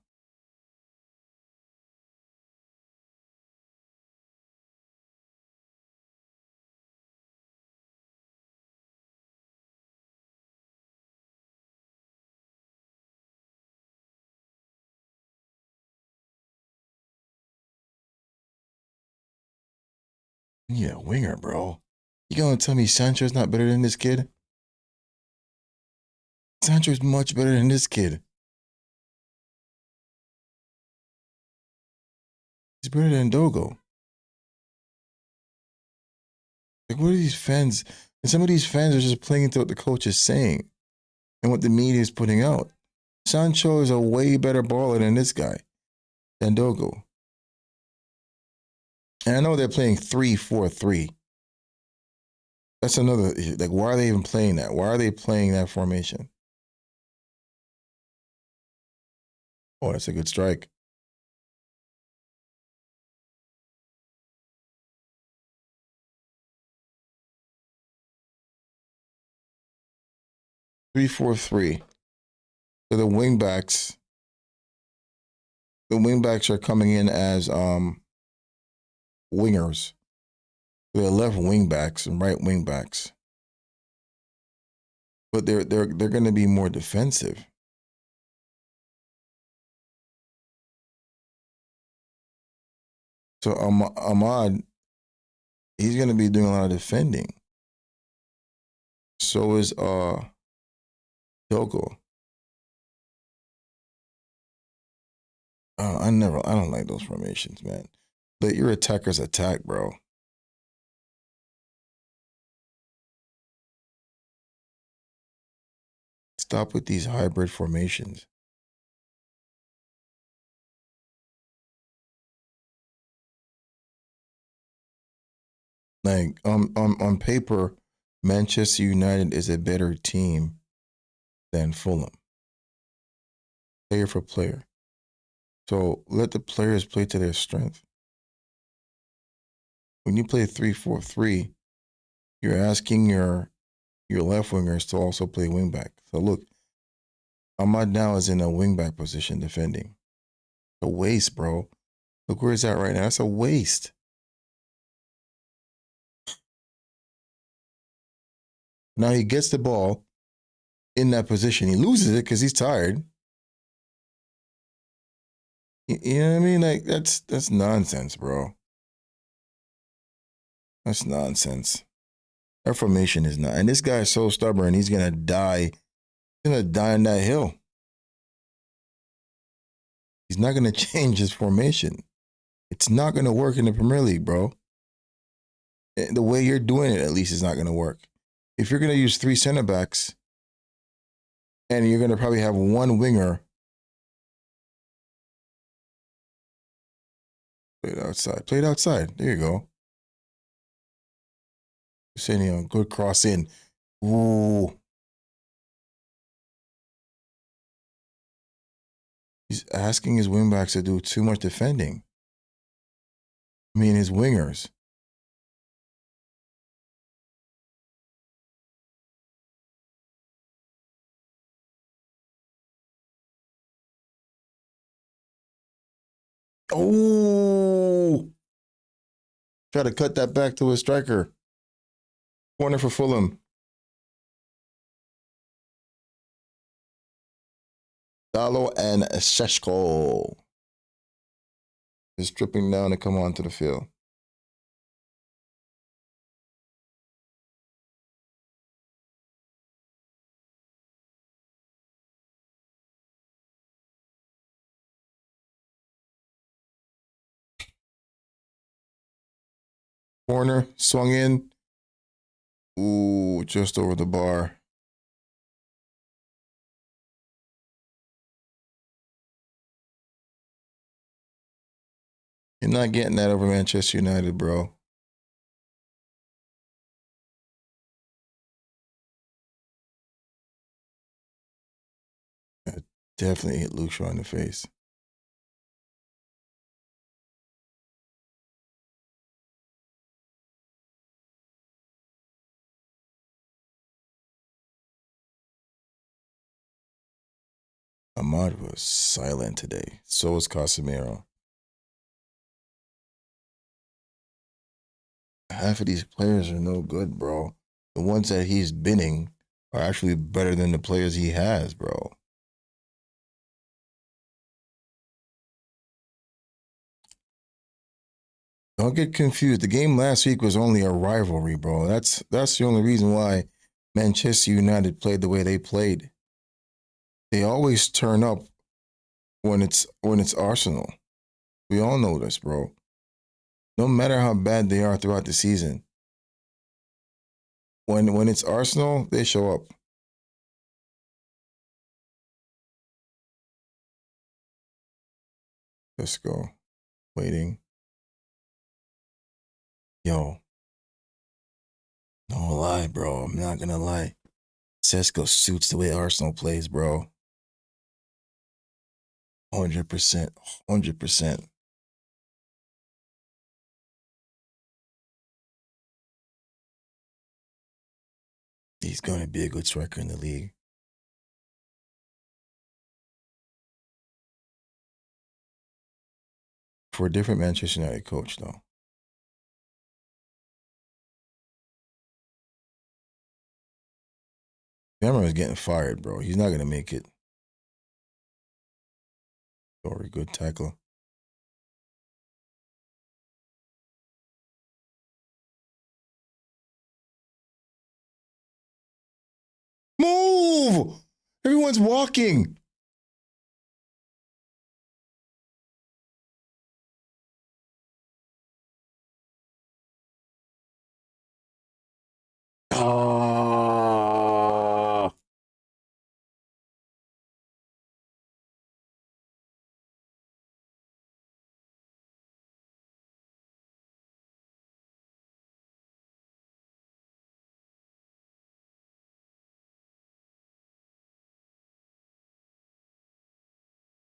Yeah, winger, bro. You gonna tell me Sancho's not better than this kid? Sancho's much better than this kid. He's better than Dogo. Like, what are these fans? And some of these fans are just playing into what the coach is saying and what the media is putting out. Sancho is a way better baller than this guy, than Dogo. And I know they're playing 3-4-3. That's another, like, why are they even playing that? Why are they playing that formation? Oh, that's a good strike. Three, 4-3. So the wingbacks are coming in as wingers. They're left wingbacks and right wingbacks. But they're going to be more defensive. So Ahmad, he's going to be doing a lot of defending. So is Dogo. I don't like those formations, man. Let your attackers attack, bro. Stop with these hybrid formations. Like on paper, Manchester United is a better team than Fulham. Player for player. So let the players play to their strength. When you play 3-4-3, you're asking your left wingers to also play wingback. So look, Ahmad now is in a wingback position defending. A waste, bro. Look where he's at right now. That's a waste. Now he gets the ball in that position. He loses it because he's tired. You know what I mean? Like, that's nonsense, bro. That's nonsense. That formation is not. And this guy is so stubborn, he's going to die He's gonna die on that hill. He's not gonna change his formation. It's not gonna work in the Premier League, bro. The way you're doing it, at least, is not gonna work. If you're gonna use 3 center backs and you're gonna probably have 1 winger, play it outside. Play it outside. There you go. Senio, good cross in. Ooh. He's asking his wingbacks to do too much defending. I mean, his wingers. Oh. Try to cut that back to a striker. Corner for Fulham. Dalo and Sheshko is stripping down to come onto the field. Corner, swung in. Ooh, just over the bar. You're not getting that over Manchester United, bro. I definitely hit Luke Shaw in the face. Ahmad was silent today. So was Casemiro. Half of these players are no good, bro. The ones that he's binning are actually better than the players he has, bro. Don't get confused. The game last week was only a rivalry, bro. That's the only reason why Manchester United played the way they played. They always turn up when it's Arsenal. We all know this, bro. No matter how bad they are throughout the season, when it's Arsenal, they show up. Let's go. Waiting. Yo. No lie, bro. I'm not gonna lie. Sesko suits the way Arsenal plays, bro. 100%. 100%. He's going to be a good striker in the league. For a different Manchester United coach, though. Cameron is getting fired, bro. He's not going to make it. Sorry, good tackle. Move! Everyone's walking. Ah.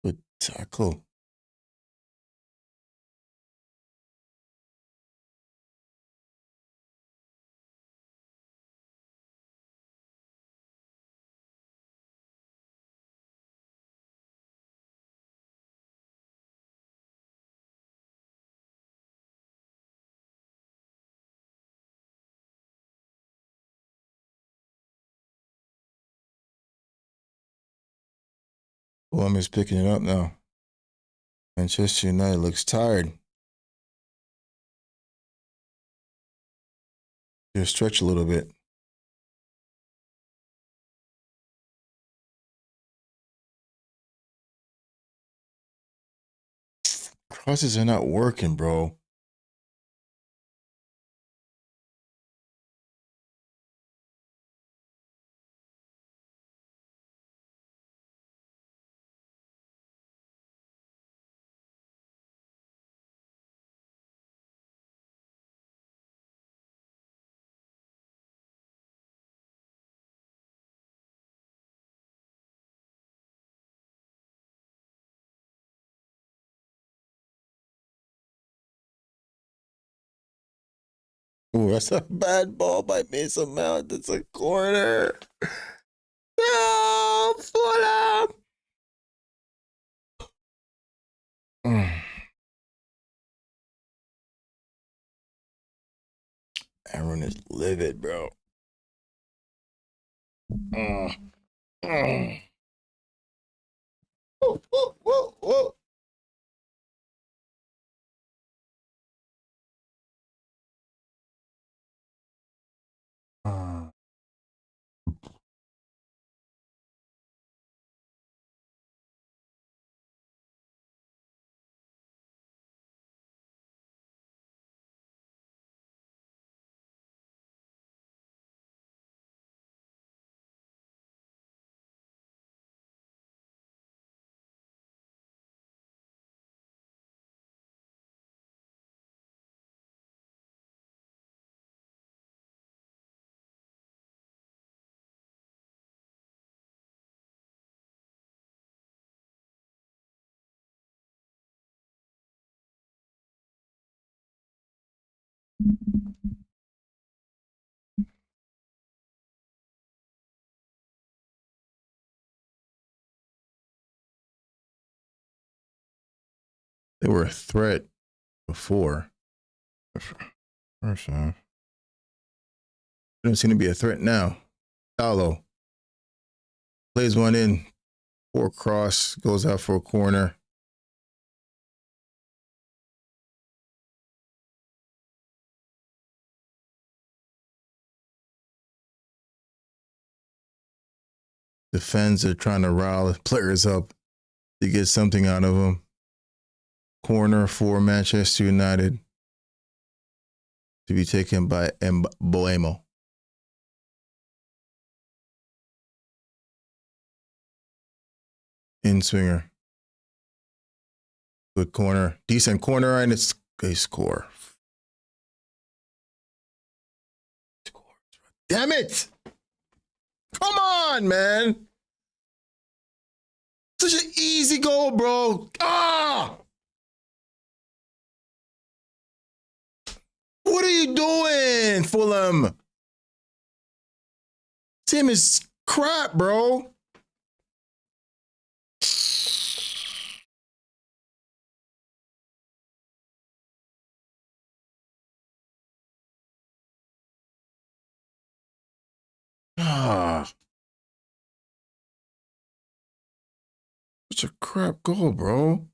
Good tackle. Fulham is picking it up now. Manchester United looks tired. Just stretch a little bit. Crosses are not working, bro. Ooh, that's a bad ball by Mason Mount. That's a corner. No, Fulham. Aaron is livid, bro. Whoa, whoa, whoa, whoa. They were a threat before. First off, they don't seem to be a threat now. Gallo plays one in, poor cross, goes out for a corner. The fans are trying to rile players up to get something out of them. Corner for Manchester United to be taken by Boemo. In swinger. Good corner. Decent corner, and it's a score. Damn it! Come on, man! Such an easy goal, bro. Ah! What are you doing, Fulham? Team is crap, bro. Ah. Such a crap goal, bro.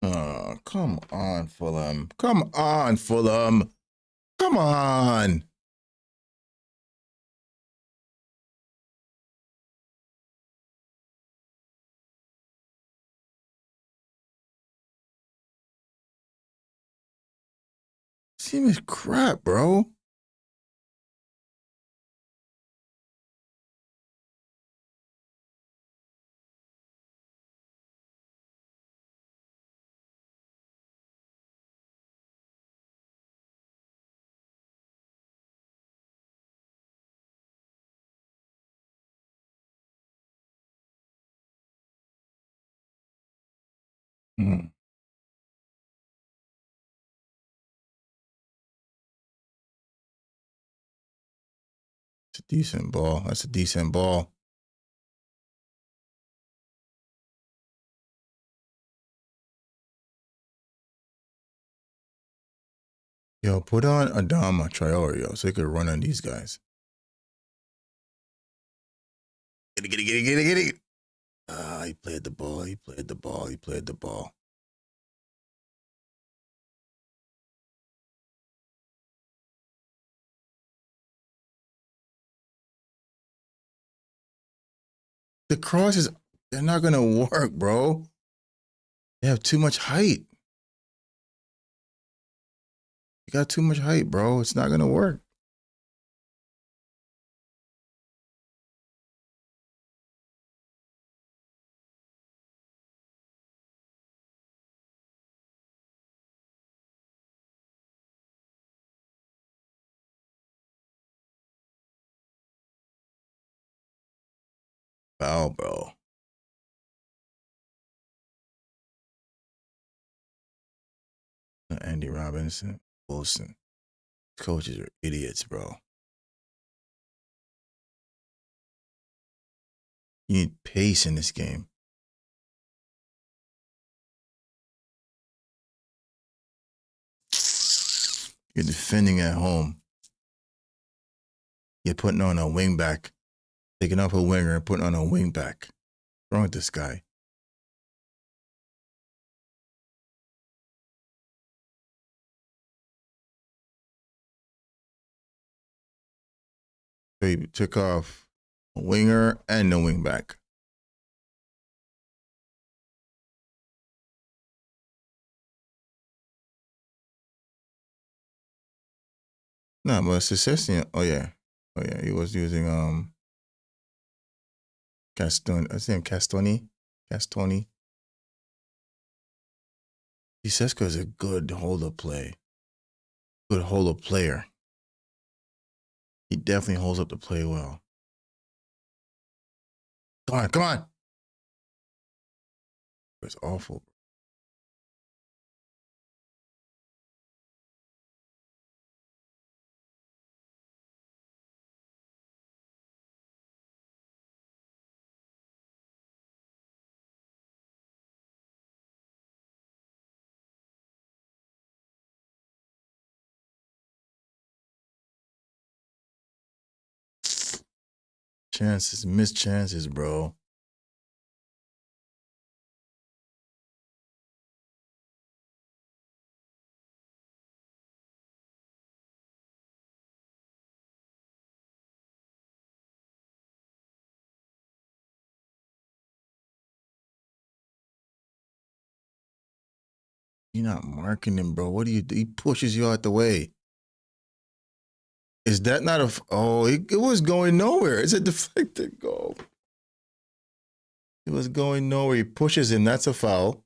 Oh, come on, Fulham. Come on, Fulham. Come on. Team is crap, bro. Mm. It's a decent ball. That's a decent ball. Yo, put on Adama Traore, yo, so he could run on these guys. Get it. Ah, he played the ball. He played the ball. He played the ball. The crosses, they're not gonna work, bro. They have too much height. You got too much height, bro. It's not gonna work. Foul, bro. Andy Robinson, Wilson. Coaches are idiots, bro. You need pace in this game. You're defending at home. You're putting on a wing back, taking off a winger and putting on a wing back. What's wrong with this guy? So he took off a winger and a wing back. No, but Secession. Oh yeah. He was using Castoni. I think Castoni. Castoni. Cesco is a good hold-up play. Good hold-up player. He definitely holds up the play well. Come on. It's awful. Chances, missed chances, bro. You're not marking him, bro. What do you do? He pushes you out the way. Is that not a? Oh, it was going nowhere. It's a deflected goal. It was going nowhere. He pushes him. That's a foul.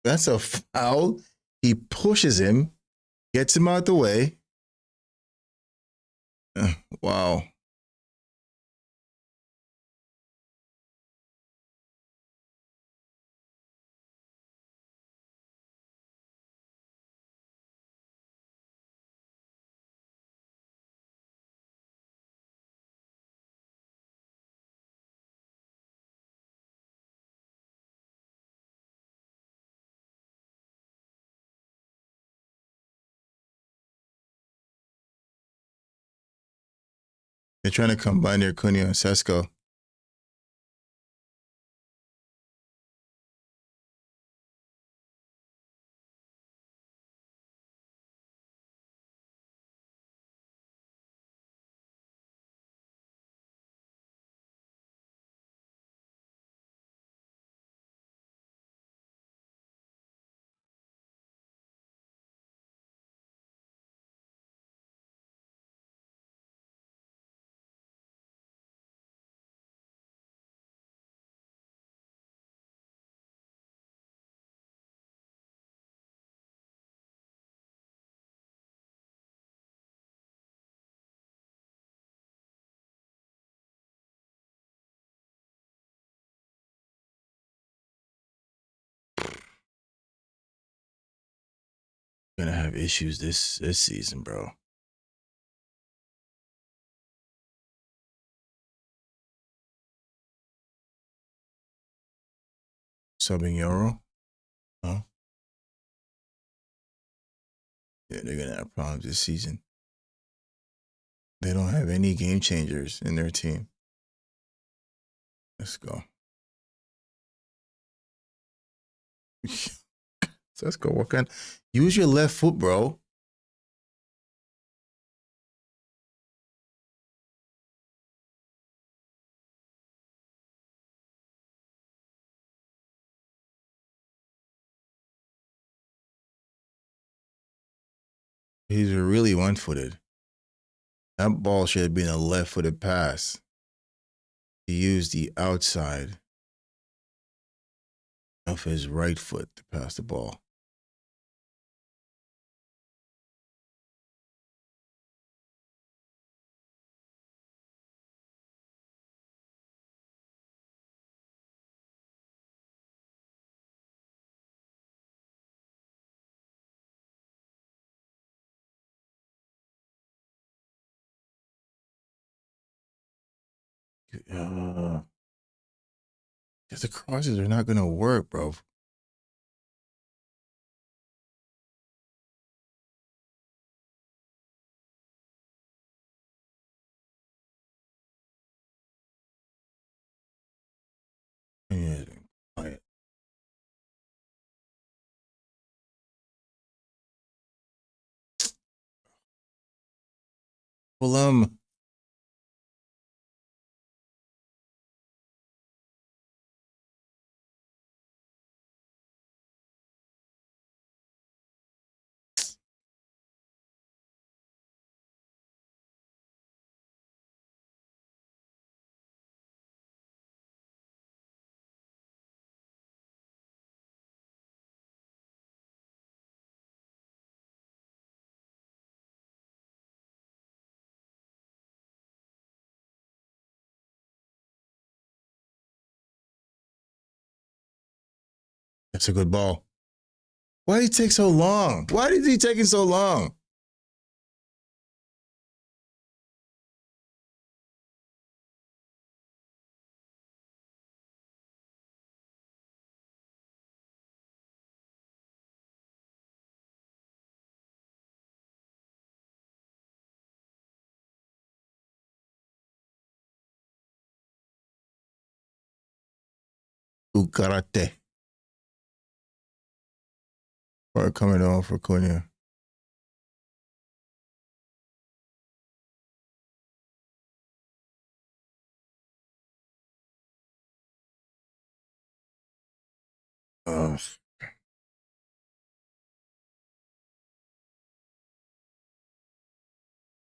That's a foul. He pushes him, gets him out the way. Wow. They're trying to combine their Cunha and Sesko. Gonna have issues this season, bro. Subbing Euro? Huh? Yeah, they're gonna have problems this season. They don't have any game changers in their team. Let's go. So let's go. What kind? Use your left foot, bro. He's really one-footed. That ball should have been a left-footed pass. He used the outside of his right foot to pass the ball. Because the crosses are not gonna work, bro. Yeah, quiet. Fulham. That's a good ball. Why did he take so long? Why is he taking so long? Karate. Or coming on for Cunha.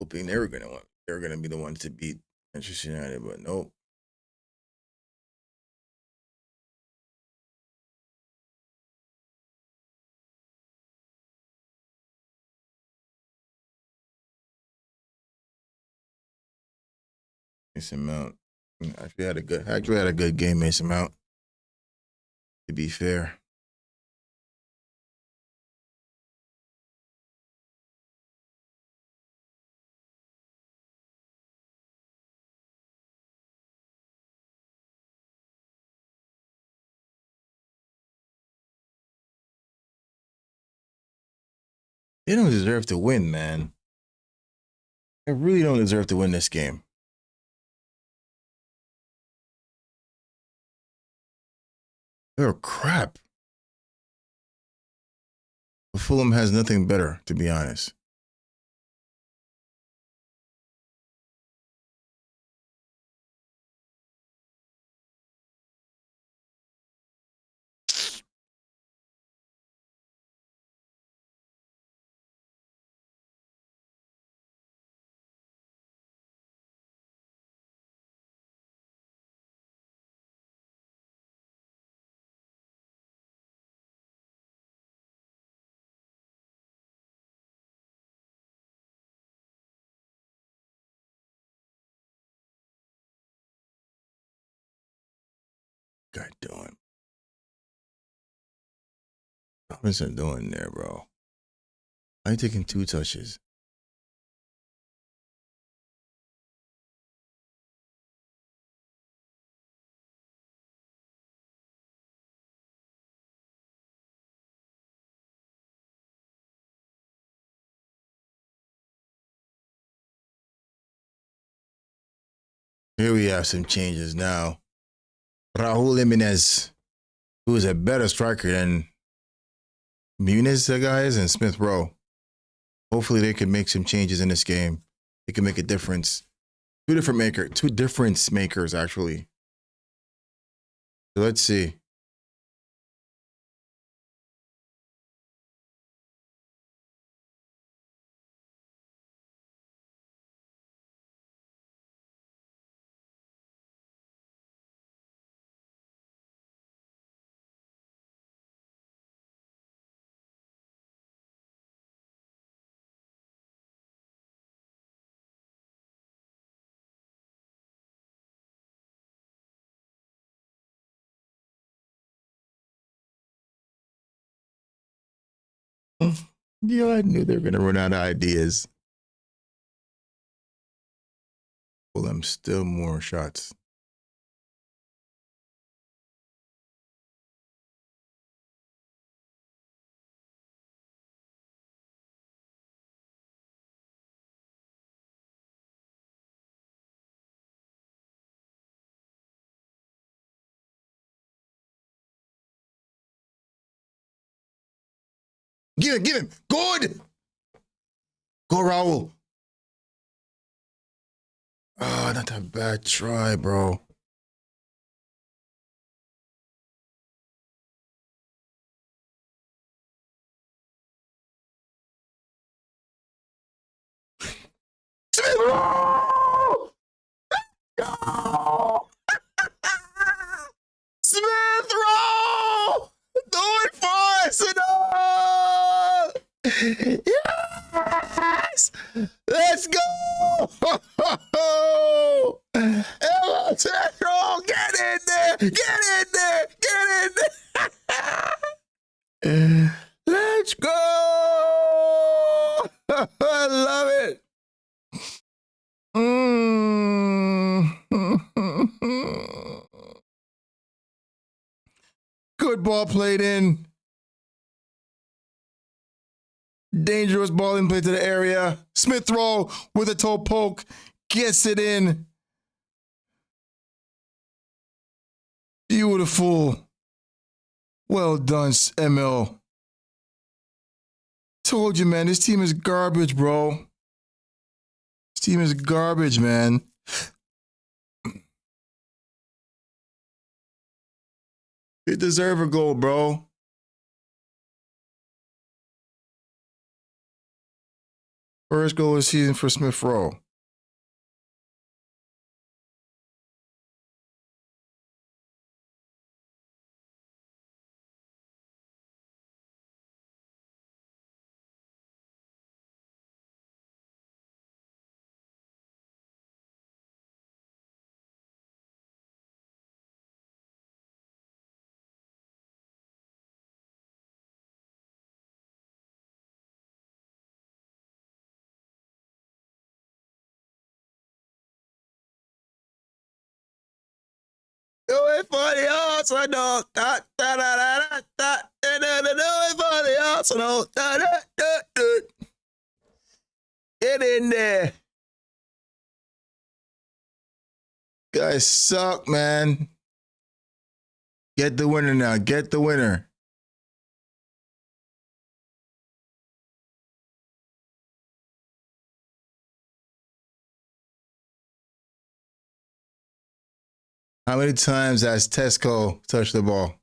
Hoping they were gonna be the ones to beat Manchester United, but nope. Mason Mount actually had a good game, Mason Mount. To be fair. They don't deserve to win, man. They really don't deserve to win this game. They're crap. But Fulham has nothing better, to be honest. God doing. Robinson doing there, bro? I'm taking 2 touches. Here we have some changes now. Raul Jimenez, who is a better striker than Muniz, the guys, and Smith Rowe. Hopefully they can make some changes in this game. They can make a difference. Two difference makers, actually. So let's see. Yeah, I knew they were going to run out of ideas. Fulham still more shots. Give him. Good. Go, Raul. Oh, not that bad try, bro. Smith Rowe! Go! Smith Rowe! Do it for Arsenal! Yes! Let's go! Emma Smith Rowe, get in there! Get in there! Get in there! Let's go! I love it. Good ball played in. Dangerous ball in play to the area. Smith Rowe with a toe poke gets it in. Beautiful. Well done, ML. Told you, man, this team is garbage, bro. This team is garbage, man. They deserve a goal, bro. First goal of the season for Smith Rowe. Do it for the Arsenal. Da, da, da, da, da, da, da, da, da, do it for the Arsenal. Da, da, da, da. Get in there. Guys suck, man. Get the winner now. Get the winner. How many times has Tesco touched the ball?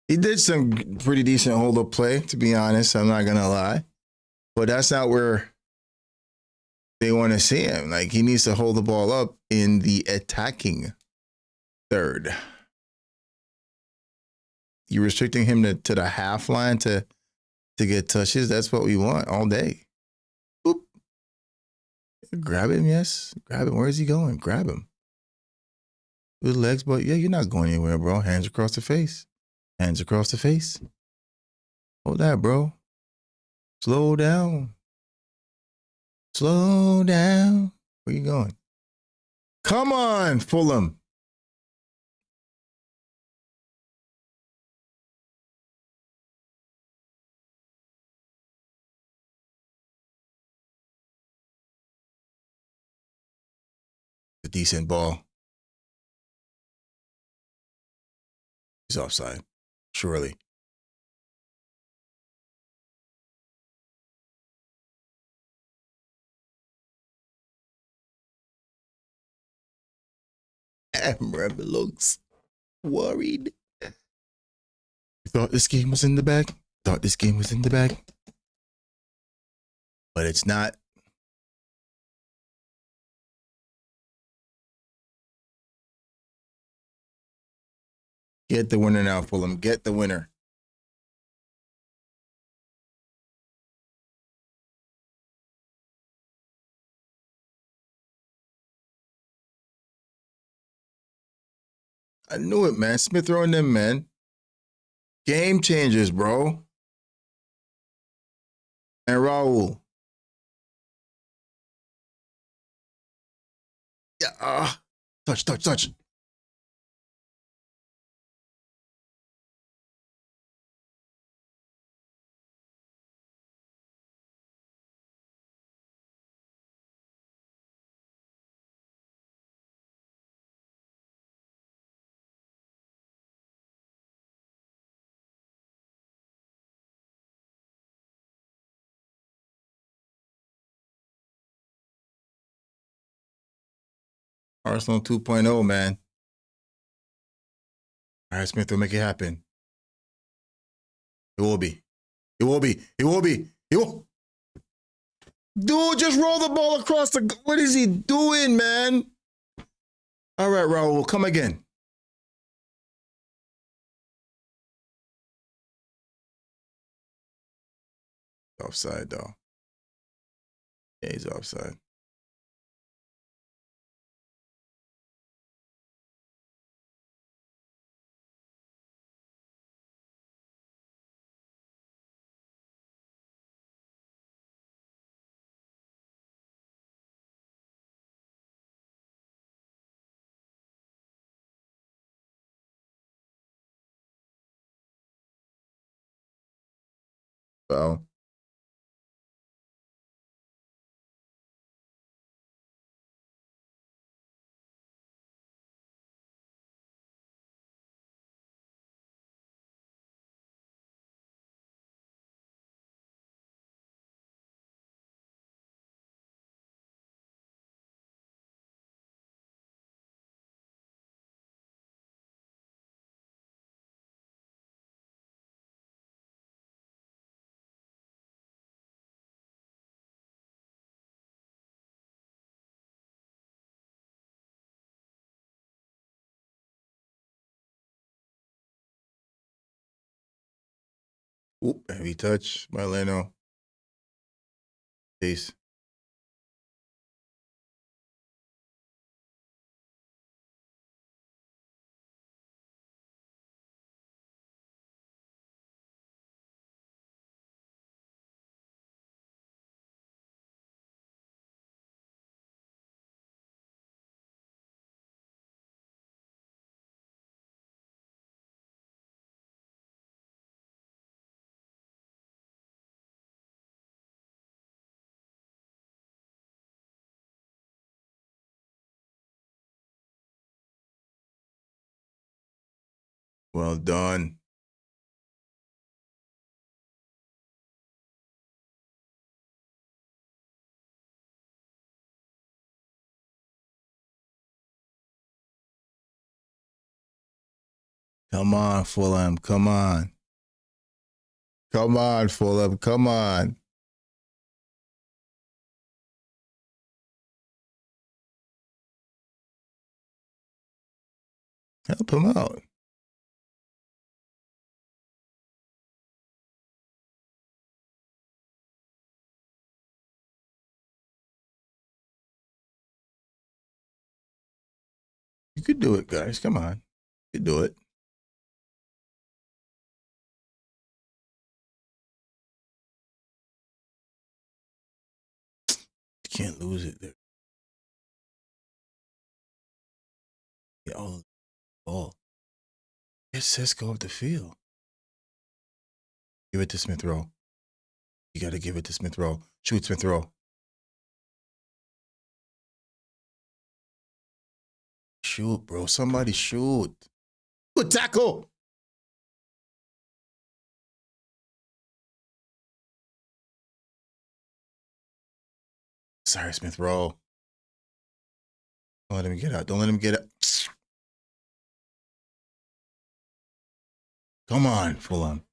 He did some pretty decent hold-up play, to be honest. I'm not going to lie. But that's not where they want to see him. Like, he needs to hold the ball up in the attacking third. You're restricting him to the half line to get touches. That's what we want all day. Boop. Grab him, yes. Grab him. Where is he going? Grab him. With legs, but yeah, you're not going anywhere, bro. Hands across the face. Hands across the face. Hold that, bro. Slow down. Slow down. Where you going? Come on, Fulham. A decent ball. He's offside. Surely. Amber looks worried. You thought this game was in the bag? Thought this game was in the bag? But it's not. Get the winner now, Fulham. Get the winner. I knew it, man. Smith throwing them, man. Game changers, bro. And Raul. Yeah. Touch. Arsenal 2.0, man. All right, Smith will make it happen. It will be. It will be. It will be. It will. Dude, just roll the ball across the. What is he doing, man? All right, Raul, come again. Offside, though. Yeah, he's offside. Well, heavy touch by Leno. Peace. Well done. Come on, Fulham. Come on. Come on, Fulham. Come on. Help him out. You could do it, guys. Come on. You could do it. can't lose it there. Oh, ball. Get Cisco off the field. Give it to Smith Rowe. You got to give it to Smith Rowe. Shoot, Smith Rowe. Shoot, bro. Somebody shoot. Good tackle. Sorry, Smith Rowe. Don't let him get out. Don't let him get out. Come on, Fulham.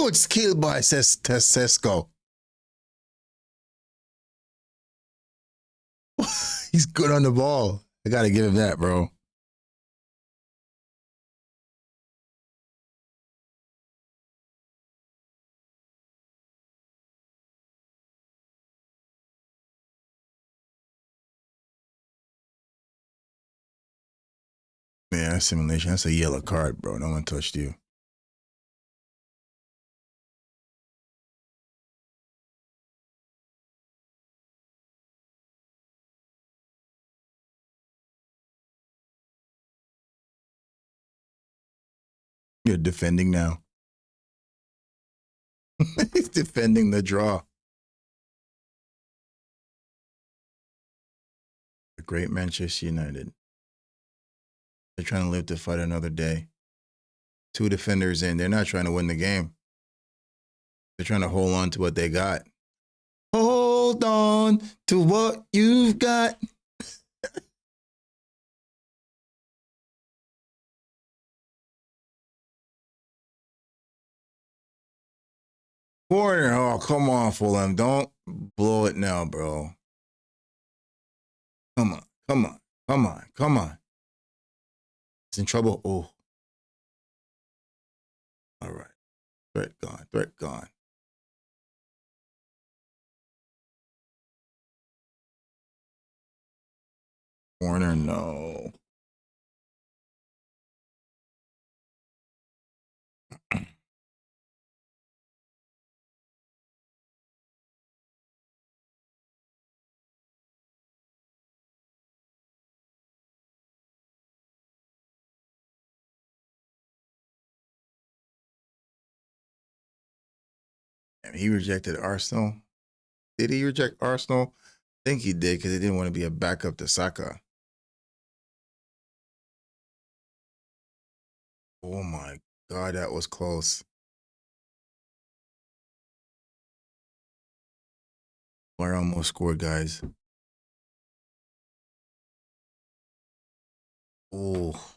Good skill by Sesko. He's good on the ball. I gotta give him that, bro. Man, that's simulation. That's a yellow card, bro. No one touched you. You're defending now. He's defending the draw. The great Manchester United. They're trying to live to fight another day. 2 defenders in. They're not trying to win the game. They're trying to hold on to what they got. Hold on to what you've got. Corner. Oh, come on, Fulham. Don't blow it now, bro. Come on. Come on. Come on. Come on. He's in trouble. Oh. All right. Threat gone. Threat gone. Corner, no. And he rejected Arsenal. Did he reject Arsenal? I think he did because he didn't want to be a backup to Saka. Oh my God, that was close. We're almost scored, guys. Oh.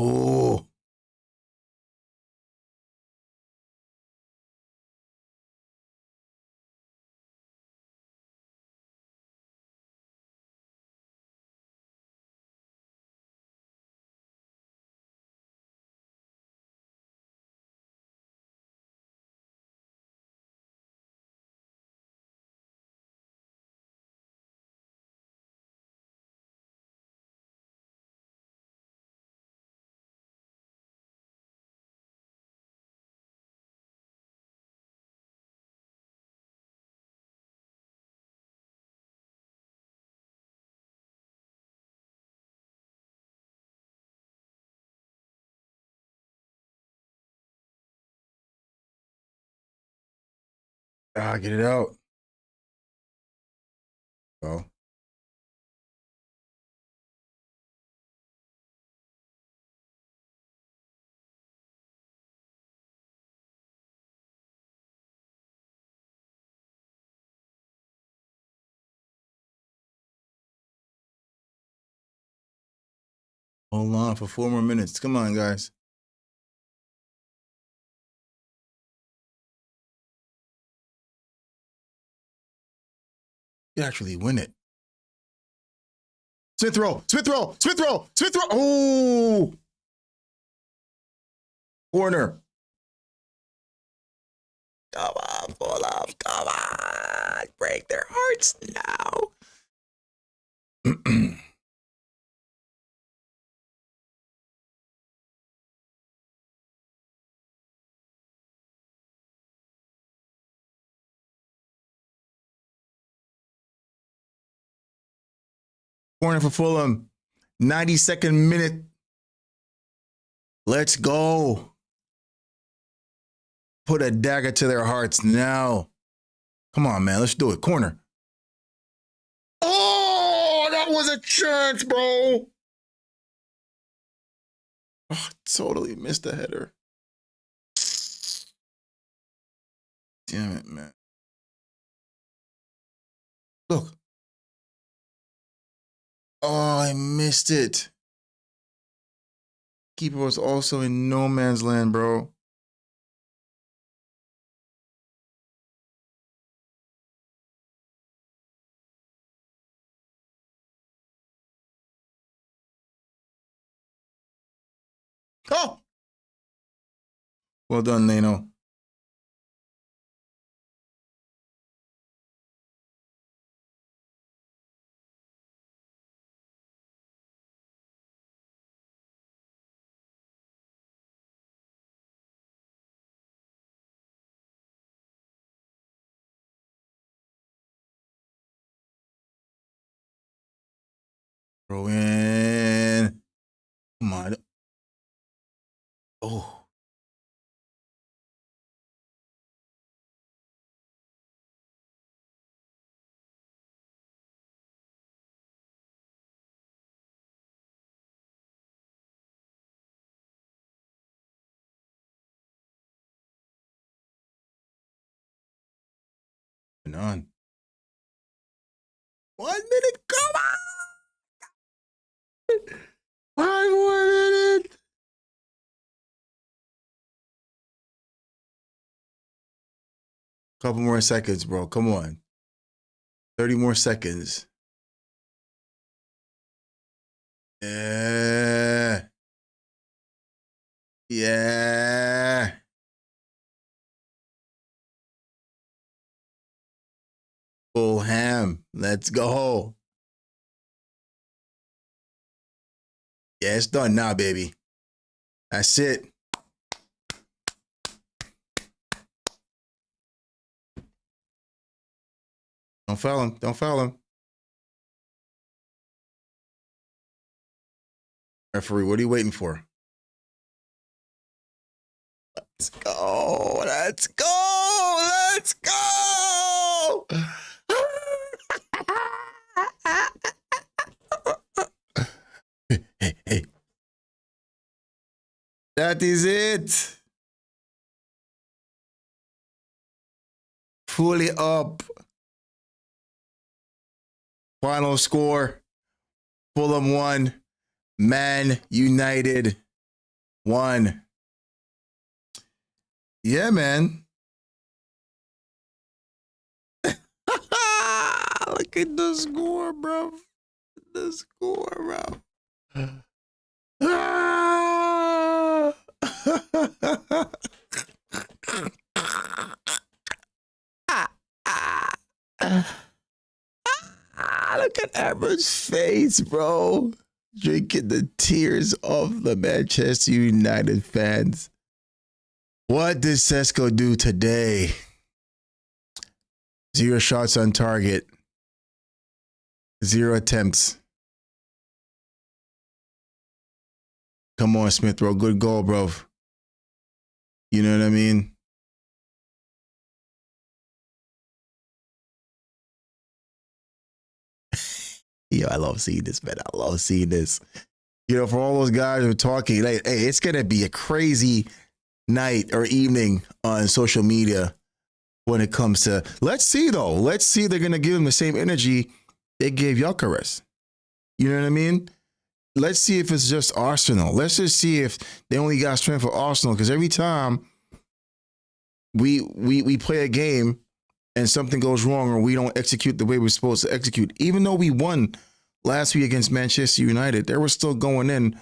Oh. Ah, get it out. Oh. Hold on for 4 more minutes. Come on, guys. You actually win it. Smith roll, Smith roll, Smith roll, Smith roll. Oh, corner. Come on, Fulham. Come on. Break their hearts now. Corner for Fulham. 92nd minute. Let's go. Put a dagger to their hearts now. Come on, man. Let's do it. Corner. Oh, that was a chance, bro. Oh, totally missed the header. Damn it, man. Look. Oh, I missed it. Keeper was also in no man's land, bro. Oh! Well done, Nano. Throw in. Come on. Oh. On. 1 minute. Come on. 5 more minutes. Couple more seconds, bro. Come on. 30 more seconds. Yeah. Yeah. FULLHAM. Let's go. Yeah, it's done now, baby. That's it. Don't foul him. Don't foul him. Referee, what are you waiting for? Let's go. Let's go. Let's go. Hey. That is it. Fully up. Final score. Fulham 1. Man United 1. Yeah, man. Look at the score, bro. The score, bro. Look at Amber's face, bro. Drinking the tears of the Manchester United fans. What did Sesko do today? 0 shots on target. 0 attempts. Come on, Smith, bro. Good goal, bro. You know what I mean? Yo, I love seeing this, man. I love seeing this. You know, for all those guys who are talking, like, hey, it's gonna be a crazy night or evening on social media when it comes to. Let's see though. Let's see. They're gonna give him the same energy they gave Gyökeres. You know what I mean? Let's see if it's just Arsenal. Let's just see if they only got strength for Arsenal. Because every time we play a game and something goes wrong or we don't execute the way we're supposed to execute, even though we won last week against Manchester United, they were still going in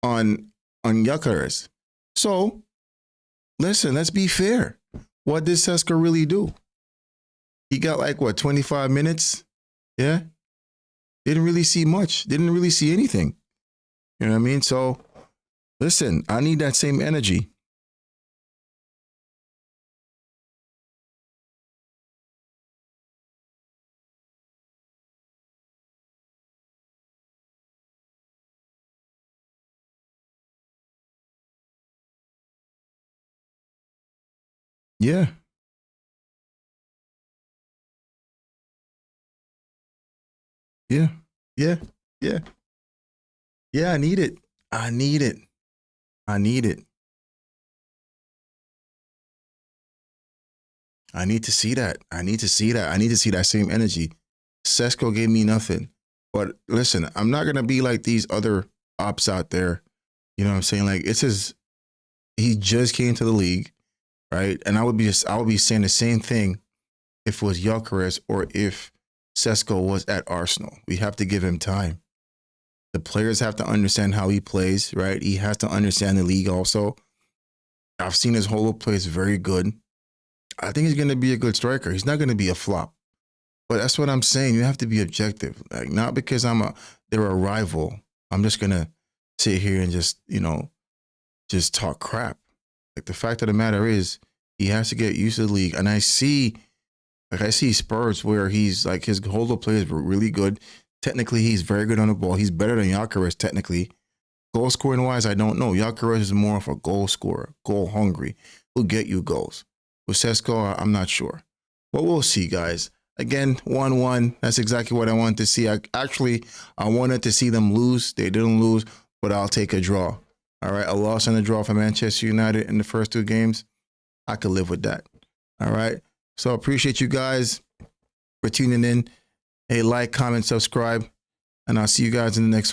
on Gyökeres. So listen, let's be fair. What did Sesko really do? He got like what, 25 minutes? Yeah. Didn't really see much. Didn't really see anything. You know what I mean? So, listen, I need that same energy. Yeah. Yeah. Yeah. Yeah. Yeah, I need it. I need it. I need it. I need to see that. I need to see that. I need to see that same energy. Sesko gave me nothing. But listen, I'm not going to be like these other ops out there. You know what I'm saying? Like, it's his, he just came to the league, right? And I would be saying the same thing if it was Gyökeres or if Sesko was at Arsenal. We have to give him time. The players have to understand how he plays, right? He has to understand the league also. I've seen his whole plays very good. I think he's going to be a good striker. He's not going to be a flop. But that's what I'm saying. You have to be objective. Like, not because they're a rival. I'm just going to sit here and just talk crap. Like, the fact of the matter is, he has to get used to the league. And I see Spurs where he's like, his whole plays were really good. Technically, he's very good on the ball. He's better than Gyökeres technically. Goal scoring wise, I don't know. Gyökeres is more of a goal scorer, goal hungry. He'll get you goals. With Sesko, I'm not sure. But we'll see, guys. Again, 1-1. That's exactly what I wanted to see. I wanted to see them lose. They didn't lose, but I'll take a draw. All right, a loss and a draw for Manchester United in the first two games. I could live with that. All right. So I appreciate you guys for tuning in. Hey, like, comment, subscribe, and I'll see you guys in the next one.